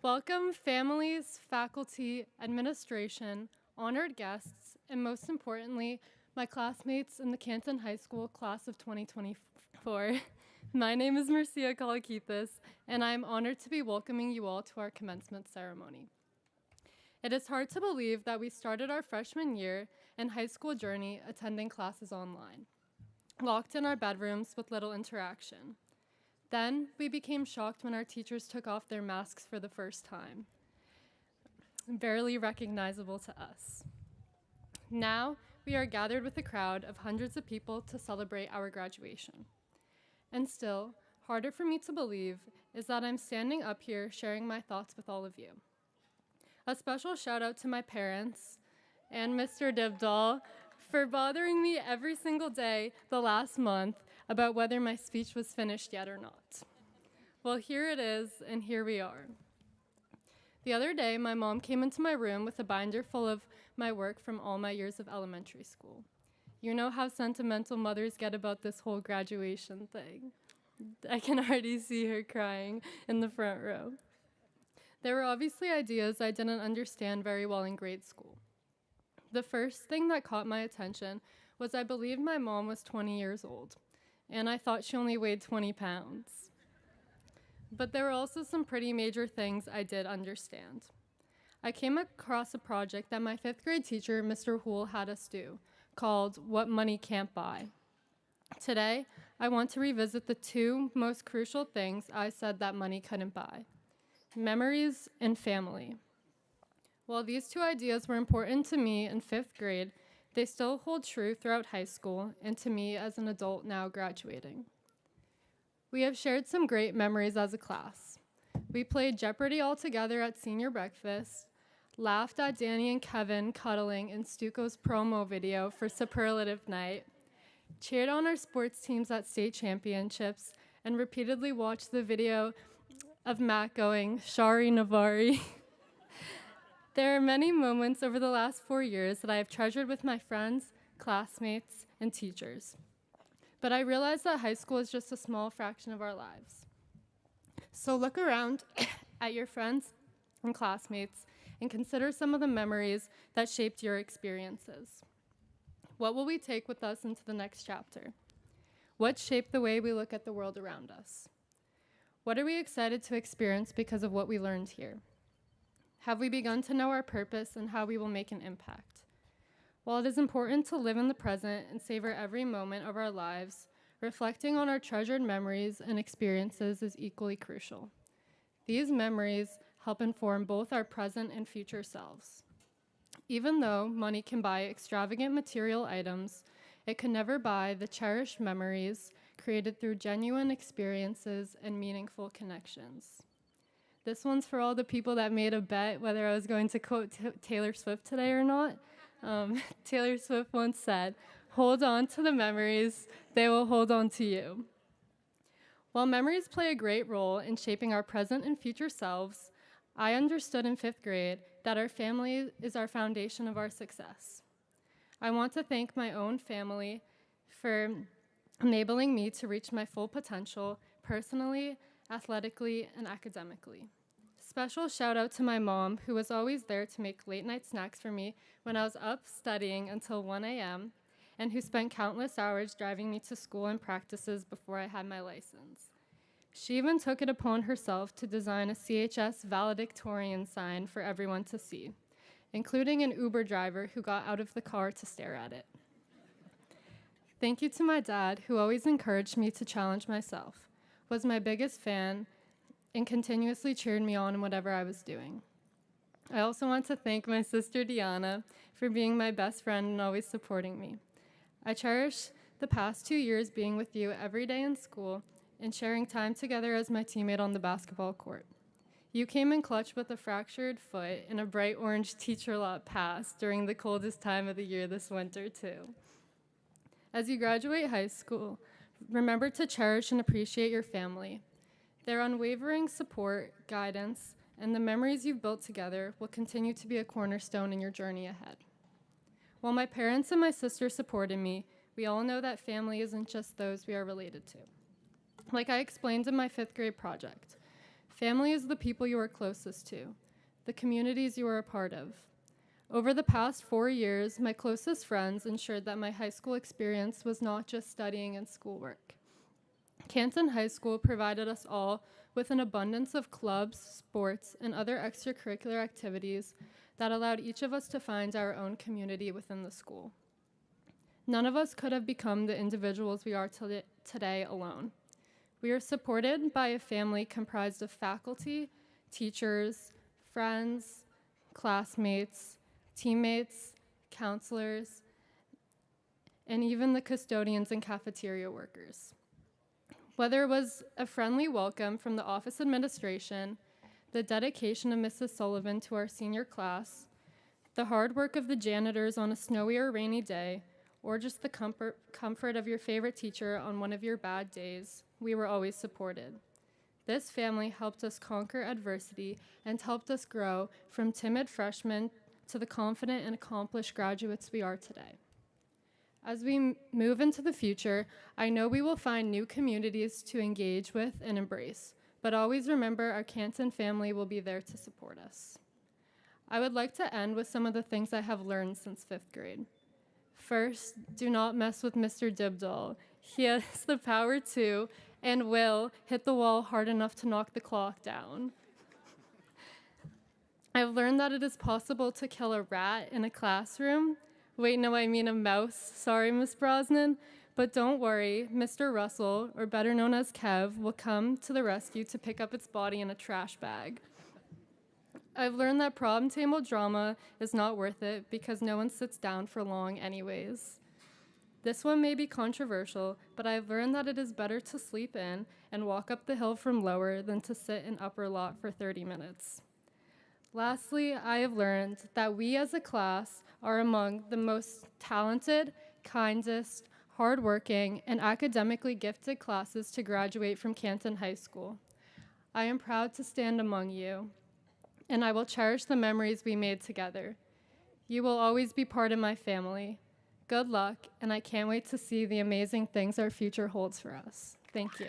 Welcome, families, faculty, administration, honored guests, and most importantly, my classmates in the Canton High School class of 2024. My name is Mercia Kolakidis, and I am honored to be welcoming you all to our commencement ceremony. It is hard to believe that we started our freshman year and high school journey attending classes online, locked in our bedrooms with little interaction. Then, we became shocked when our teachers took off their masks for the first time, barely recognizable to us. Now, we are gathered with a crowd of hundreds of people to celebrate our graduation. And still, harder for me to believe is that I'm standing up here sharing my thoughts with all of you. A special shout out to my parents and Mr. Dibdall for bothering me every single day the last month about whether my speech was finished yet or not. Well, here it is, and here we are. The other day, my mom came into my room with a binder full of my work from all my years of elementary school. You know how sentimental mothers get about this whole graduation thing. I can already see her crying in the front row. There were obviously ideas I didn't understand very well in grade school. The first thing that caught my attention was I believed my mom was 20 years old, and I thought she only weighed 20 pounds. But there were also some pretty major things I did understand. I came across a project that my 5th grade teacher, Mr. Hool, had us do, called What Money Can't Buy. Today, I want to revisit the two most crucial things I said that money couldn't buy: memories and family. While these two ideas were important to me in 5th grade, they still hold true throughout high school and to me as an adult now graduating. We have shared some great memories as a class. We played Jeopardy all together at senior breakfast, laughed at Danny and Kevin cuddling in Stuco's promo video for Superlative Night, cheered on our sports teams at state championships, and repeatedly watched the video of Matt going, "Shari Navari." There are many moments over the last 4 years that I have treasured with my friends, classmates, and teachers. But I realize that high school is just a small fraction of our lives. So look around at your friends and classmates and consider some of the memories that shaped your experiences. What will we take with us into the next chapter? What shaped the way we look at the world around us? What are we excited to experience because of what we learned here? Have we begun to know our purpose and how we will make an impact? While it is important to live in the present and savor every moment of our lives, reflecting on our treasured memories and experiences is equally crucial. These memories help inform both our present and future selves. Even though money can buy extravagant material items, it can never buy the cherished memories created through genuine experiences and meaningful connections. This one's for all the people that made a bet whether I was going to quote Taylor Swift today or not. Taylor Swift once said, "Hold on to the memories, they will hold on to you." While memories play a great role in shaping our present and future selves, I understood in 5th grade that our family is our foundation of our success. I want to thank my own family for enabling me to reach my full potential personally, athletically, and academically. Special shout out to my mom, who was always there to make late night snacks for me when I was up studying until 1 a.m., and who spent countless hours driving me to school and practices before I had my license. She even took it upon herself to design a CHS valedictorian sign for everyone to see, including an Uber driver who got out of the car to stare at it. Thank you to my dad, who always encouraged me to challenge myself, was my biggest fan, and continuously cheered me on in whatever I was doing. I also want to thank my sister Deanna for being my best friend and always supporting me. I cherish the past 2 years being with you every day in school and sharing time together as my teammate on the basketball court. You came in clutch with a fractured foot and a bright orange teacher lot pass during the coldest time of the year this winter, too. As you graduate high school, remember to cherish and appreciate your family. Their unwavering support, guidance, and the memories you've built together will continue to be a cornerstone in your journey ahead. While my parents and my sister supported me, we all know that family isn't just those we are related to. Like I explained in my 5th grade project, family is the people you are closest to, the communities you are a part of. Over the past 4 years, my closest friends ensured that my high school experience was not just studying and schoolwork. Canton High School provided us all with an abundance of clubs, sports, and other extracurricular activities that allowed each of us to find our own community within the school. None of us could have become the individuals we are today alone. We are supported by a family comprised of faculty, teachers, friends, classmates, teammates, counselors, and even the custodians and cafeteria workers. Whether it was a friendly welcome from the office administration, the dedication of Mrs. Sullivan to our senior class, the hard work of the janitors on a snowy or rainy day, or just the comfort of your favorite teacher on one of your bad days, we were always supported. This family helped us conquer adversity and helped us grow from timid freshmen to the confident and accomplished graduates we are today. As we move into the future, I know we will find new communities to engage with and embrace, but always remember our Canton family will be there to support us. I would like to end with some of the things I have learned since 5th grade. First, do not mess with Mr. Dibdall. He has the power to, and will, hit the wall hard enough to knock the clock down. I've learned that it is possible to kill a rat in a classroom. Wait, no, I mean a mouse. Sorry, Miss Brosnan. But don't worry, Mr. Russell, or better known as Kev, will come to the rescue to pick up its body in a trash bag. I've learned that problem table drama is not worth it because no one sits down for long anyways. This one may be controversial, but I've learned that it is better to sleep in and walk up the hill from lower than to sit in upper lot for 30 minutes. Lastly, I have learned that we as a class are among the most talented, kindest, hardworking, and academically gifted classes to graduate from Canton High School. I am proud to stand among you, and I will cherish the memories we made together. You will always be part of my family. Good luck, and I can't wait to see the amazing things our future holds for us. Thank you.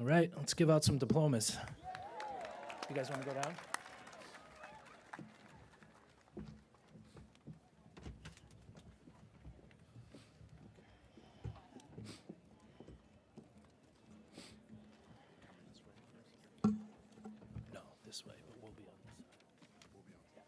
All right, let's give out some diplomas. You guys want to go down? No, this way, but we'll be on this side.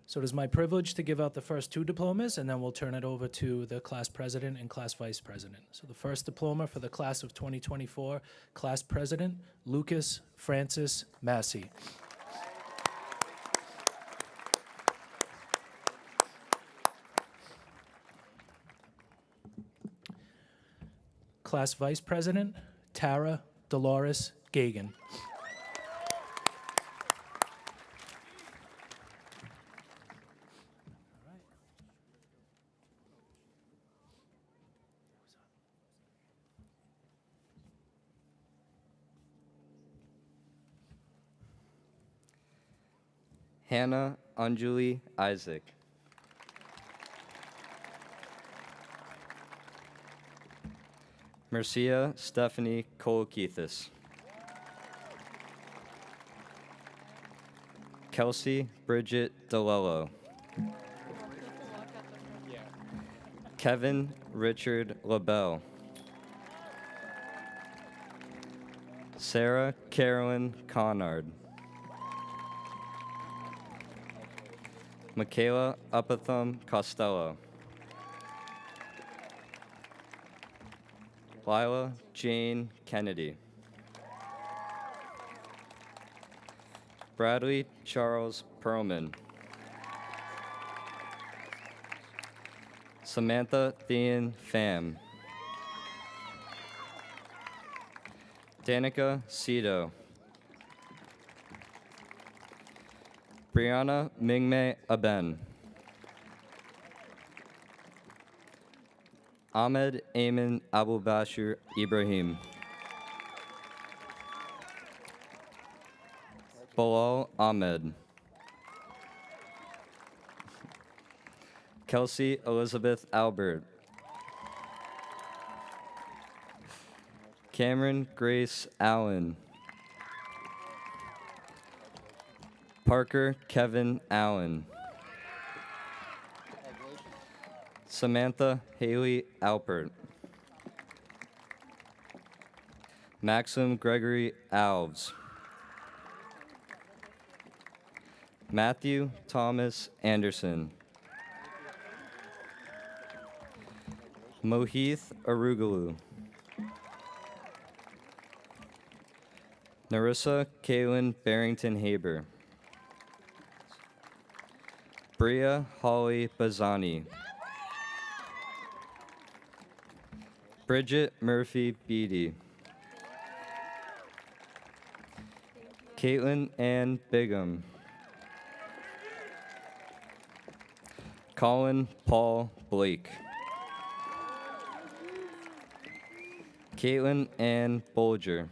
So it is my privilege to give out the first 2 diplomas, and then we'll turn it over to the class president and class vice president. So the first diploma for the class of 2024, class president, Lucas Francis Massey. Class vice president, Tara Dolores Gagan. Hannah Anjuli Isaac. Mercia Stephanie Kolokithis. Kelsey Bridget DeLello. Kevin Richard LaBelle. Sarah Carolyn Conard. Michaela Upatham Costello. Lila Jane Kennedy. Bradley Charles Perlman. Samantha Thean Pham. Danica Cito. Brianna Mingmei Aben. Ahmed Ayman Abubashir Ibrahim. Bilal Ahmed. Kelsey Elizabeth Albert. Cameron Grace Allen. Parker Kevin Allen. Samantha Haley Alpert. Maxim Gregory Alves. Matthew Thomas Anderson. Mohith Arugalu. Narissa Kaylin Barrington Haber. Bria Holly Bazani. Bridget Murphy Beatty. Caitlin Ann Bigham. Colin Paul Blake. Caitlin Ann Bolger.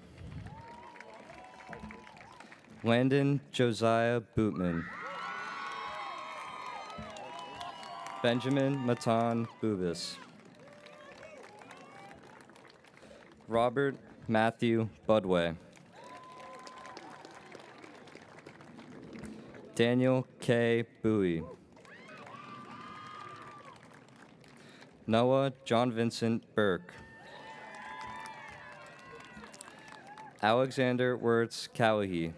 Landon Josiah Bootman. Benjamin Matan Bubis. Robert Matthew Budway. Daniel K. Bowie. Noah John Vincent Burke. Alexander Wirtz Callahy.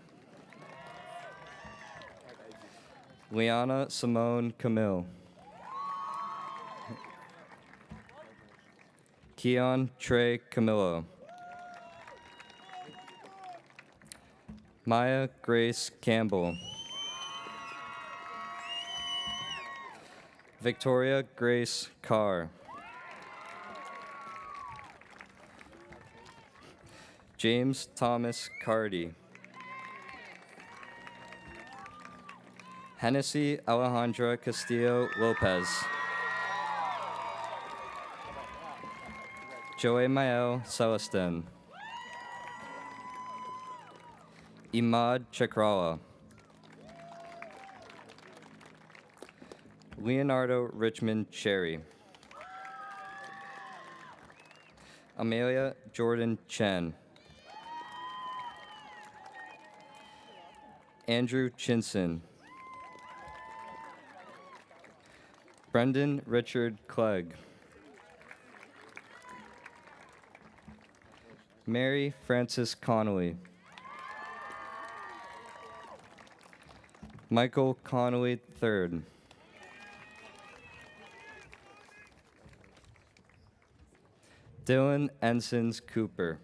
Liana Simone Camille. Keon Trey Camillo. Maya Grace Campbell. Victoria Grace Carr. James Thomas Cardy. Hennessy Alejandra Castillo Lopez. Joey Mael Celestin. Imad Chakrala. Leonardo Richmond Cherry. Amelia Jordan Chen. Andrew Chinson. Brendan Richard Clegg. Mary Frances Connolly. Michael Connolly III. Dylan Ensigns Cooper.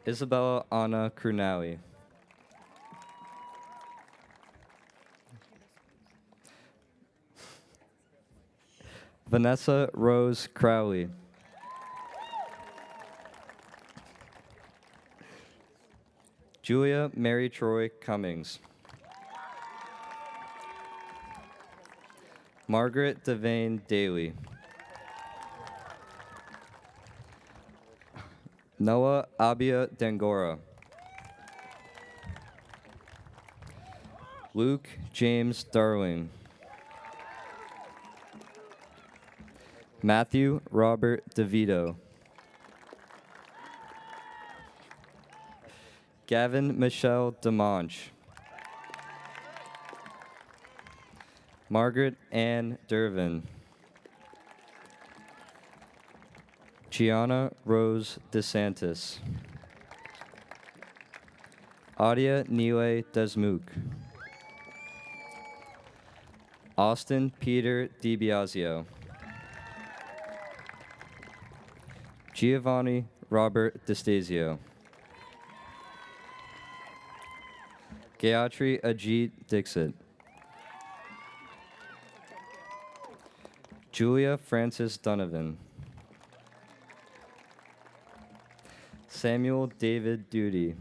Isabella Anna Krunali. Vanessa Rose Crowley. Julia Mary Troy Cummings. Margaret Devane Daly. Noah Abia Dangora. Luke James Darling. Matthew Robert DeVito. Gavin Michelle DeMonch. Margaret Ann Dervin. Gianna Rose DeSantis. Adia Nile Desmook. Austin Peter DiBiasio. Giovanni Robert DeStasio. Gayatri Ajit Dixit. Julia Frances Donovan. Samuel David Duty.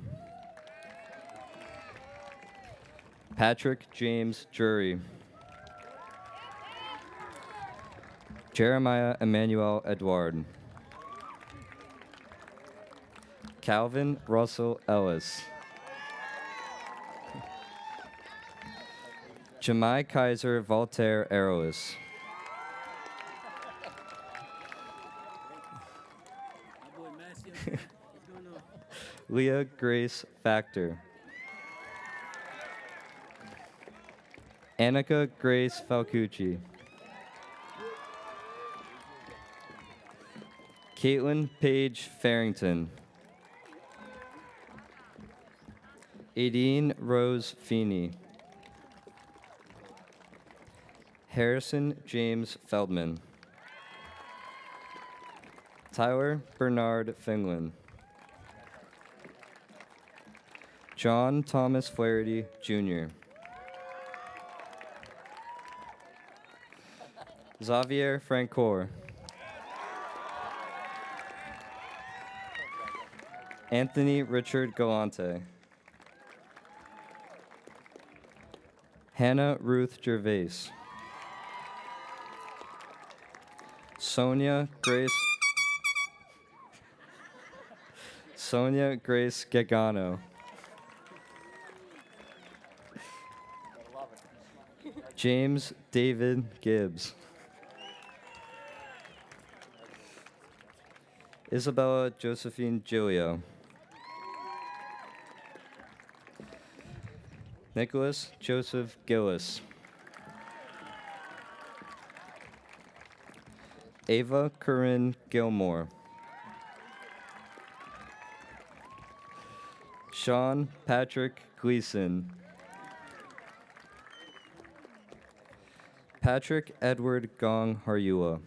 Patrick James Drury. Jeremiah Emmanuel Edward. Calvin Russell Ellis. Jemai Kaiser Voltaire Arolis. Leah Grace Factor. Annika Grace Falcucci. Caitlin Paige Farrington. Aideen Rose Feeney. Harrison James Feldman. Tyler Bernard Finland. John Thomas Flaherty, Jr. Xavier Francoeur. Anthony Richard Galante. Hannah Ruth Gervais. Sonia Grace Gagano. James David Gibbs. Isabella Josephine Gilio. Nicholas Joseph Gillis. Ava Corinne Gilmore. Sean Patrick Gleason. Patrick Edward Gong Haryula.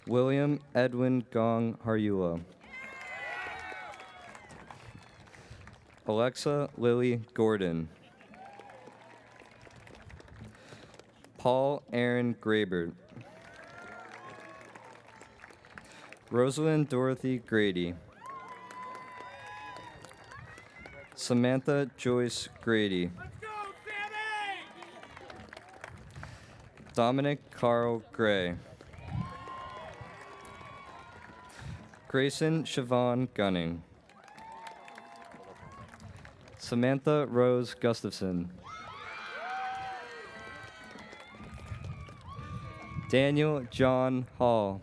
William Edwin Gong Haryula. Alexa Lily Gordon. Paul Aaron Grabert. Rosalind Dorothy Grady. Samantha Joyce Grady. Dominic Carl Gray. Grayson Siobhan Gunning. Samantha Rose Gustafson. Daniel John Hall.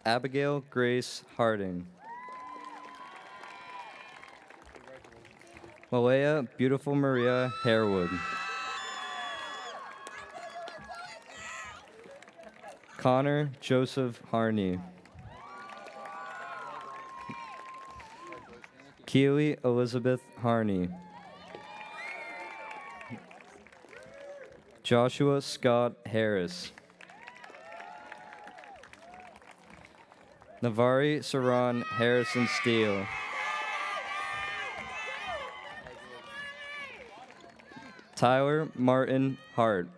Abigail Grace Harding. Malaya Beautiful Maria Harewood. Connor Joseph Harney. Keely Elizabeth Harney. Joshua Scott Harris. Navari Saran Harrison Steele. Tyler Martin Hart.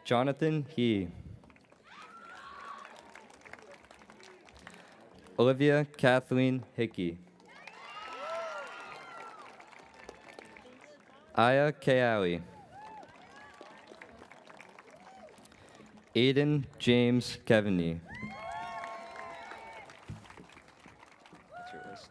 Jonathan He. Olivia Kathleen Hickey. Aya Kayali. Aiden James Kevaney. That's your list.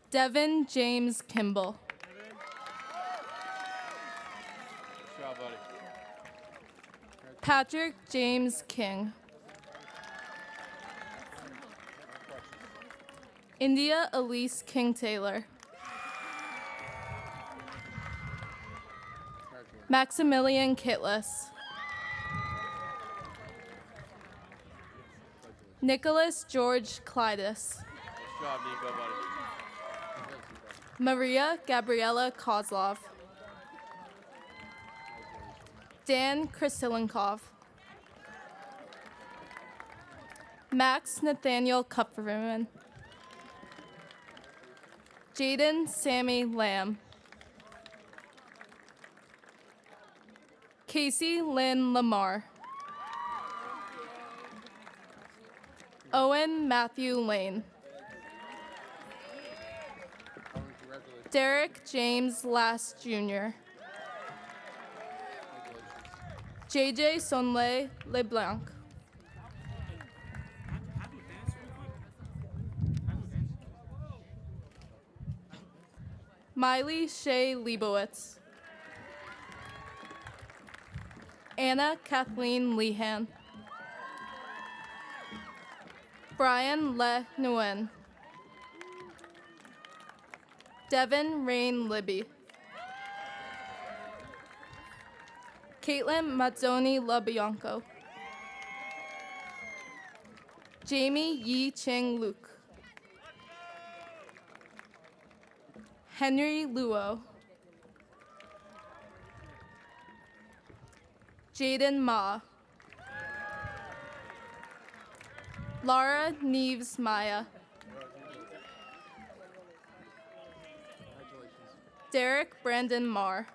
Devin James Kimball. Good job, buddy. Patrick James King. India Elise King Taylor. Maximilian Kitless. Nicholas George Clydus. Nice job, Nico, buddy. Maria Gabriela Kozlov. Dan Krasilenkov. Max Nathaniel Kupferman. Jaden Sammy Lamb. Casey Lynn Lamar. Owen Matthew Lane. Derek James Last Jr. JJ Sonley LeBlanc. Miley Shea Leibowitz. Anna Kathleen Lehan. Brian Le Nguyen. Devin Rain Libby. Caitlin Mazzoni LaBianco. Jamie Yi Ching Luke. Henry Luo. Jaden Ma. Laura Neves Maya. Derek Brandon Marr.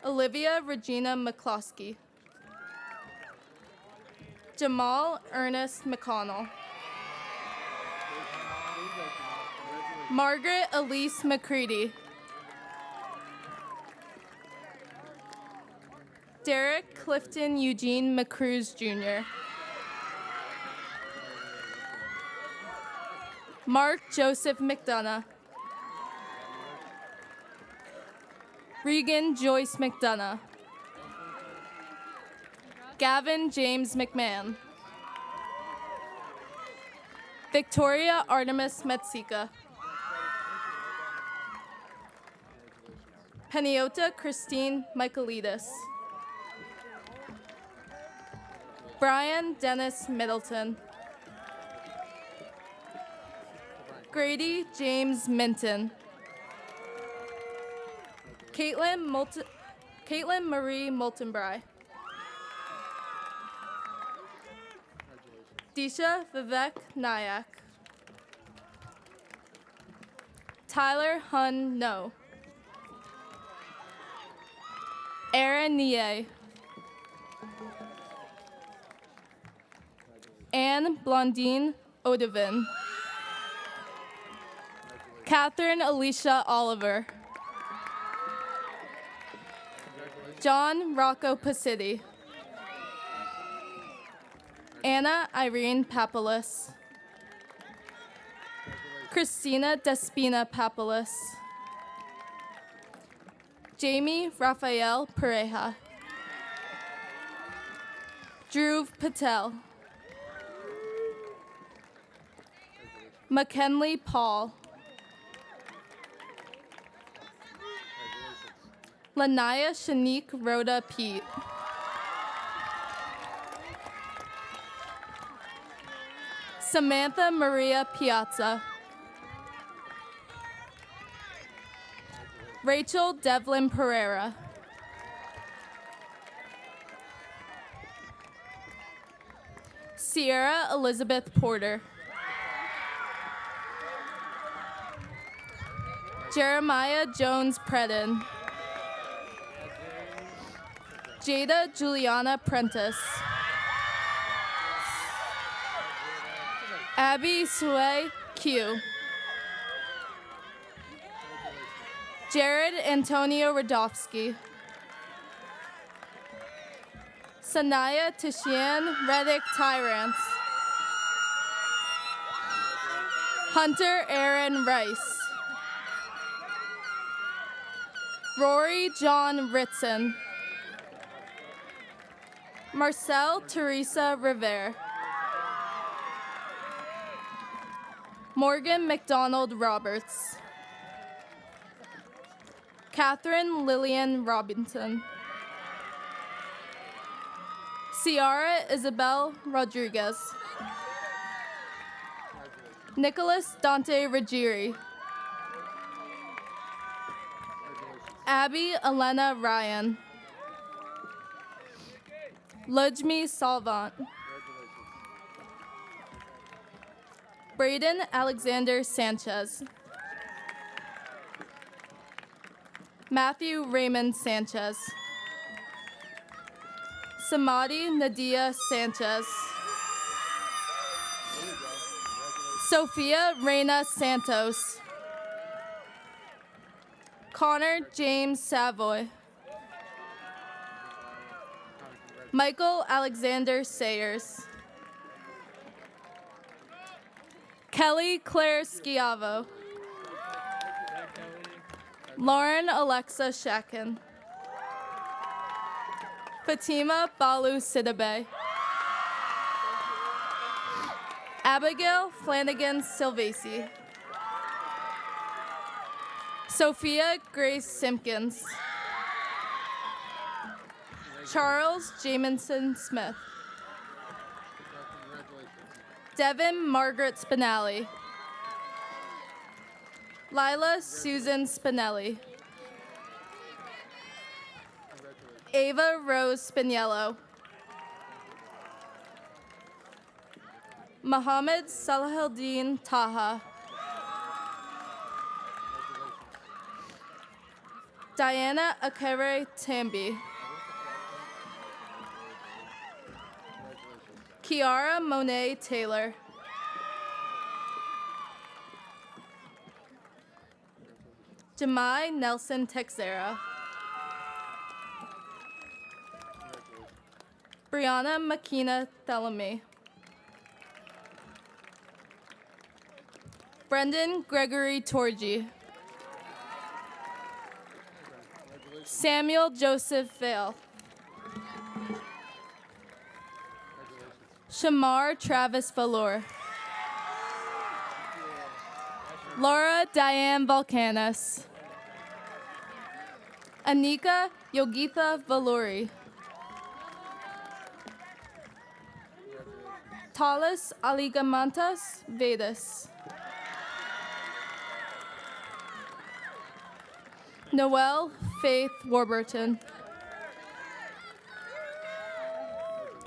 Olivia Regina McCloskey. Jamal Ernest McConnell. Margaret Elise McCready. Derek Clifton Eugene McCruz Jr. Mark Joseph McDonough. Regan Joyce McDonough. Gavin James McMahon. Victoria Artemis Metsika. Peniota Christine Michaelidis. Brian Dennis Middleton. Grady James Minton. Caitlin Marie Moltenbry. Disha Vivek Nayak. Tyler Hun No. Aaron Nie. Anne Blondine Odevin. Catherine Alicia Oliver. John Rocco Pasidi. Anna Irene Papalis. Christina Despina Papalis. Jamie Raphael Pareja. Dhruv Patel. McKinley Paul. Lanaya Shanique Rhoda Pete. Samantha Maria Piazza. Rachel Devlin Pereira. Sierra Elizabeth Porter. Jeremiah Jones Predin. Jada Juliana Prentice. Abby Sue Q. Jared Antonio Radofsky. Sanaya Tishian Reddick Tyrants. Hunter Aaron Rice. Rory John Ritson. Marcel Teresa Rivera. Morgan McDonald Roberts. Catherine Lillian Robinson. Ciara Isabel Rodriguez. Nicholas Dante Ruggieri. Abby Elena Ryan. Lujmi Salvant. Braden Alexander Sanchez. Matthew Raymond Sanchez. Samadhi Nadia Sanchez. Sophia Reina Santos. Connor James Savoy. Michael Alexander Sayers. Kelly Claire Schiavo. Lauren Alexa Shakin. Fatima Balu Sidibe. Abigail Flanagan Silvasi. Sophia Grace Simpkins. Charles Jamison Smith. Devin Margaret Spinelli. Lila Susan Spinelli. Ava Rose Spiniello. Mohammed Salahuddin Taha. Diana Akere Tambi. Kiara Monet Taylor. Jamai Nelson Texera. Brianna Makina Thelemy. Brendan Gregory Torgi. Samuel Joseph Vale. Shamar Travis Valor. Laura Diane Volcanis. Anika Yogitha Valori. Talis Aligamantas Vedas. Noelle Faith Warburton.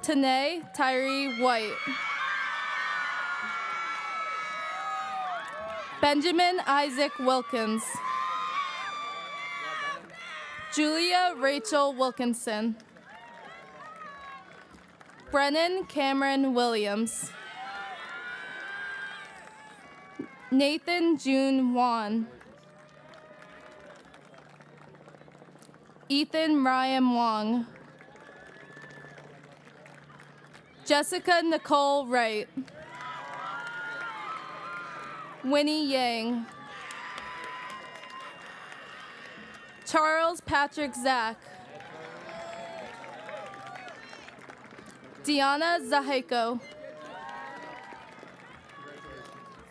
Tanae Tyree White. Benjamin Isaac Wilkins. Julia Rachel Wilkinson. Brennan Cameron Williams. Nathan June Wan. Ethan Ryan Wong. Jessica Nicole Wright. Winnie Yang. Charles Patrick Zach. Deanna Zaheko.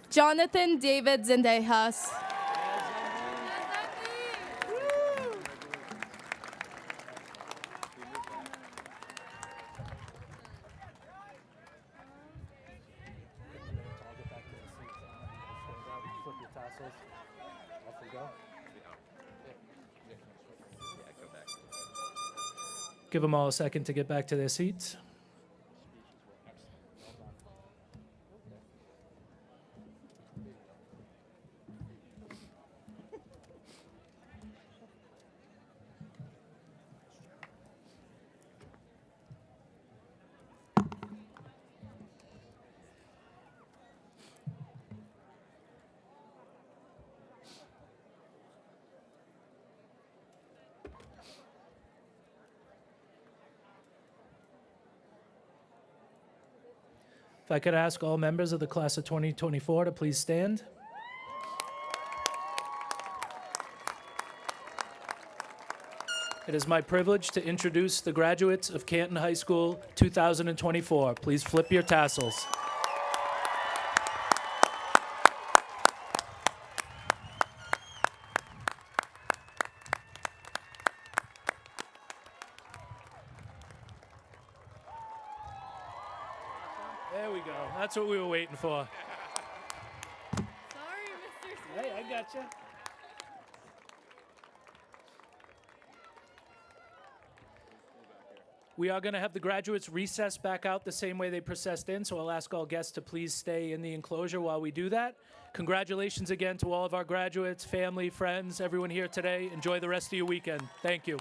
Jonathan David Zendejas. Give them all a second to get back to their seats. If I could ask all members of the class of 2024 to please stand. It is my privilege to introduce the graduates of Canton High School 2024. Please flip your tassels. There we go. That's what we were waiting for. Sorry, Mr. Smith. Hey, I gotcha. We are going to have the graduates recess back out the same way they processed in, so I'll ask all guests to please stay in the enclosure while we do that. Congratulations again to all of our graduates, family, friends, everyone here today. Enjoy the rest of your weekend. Thank you.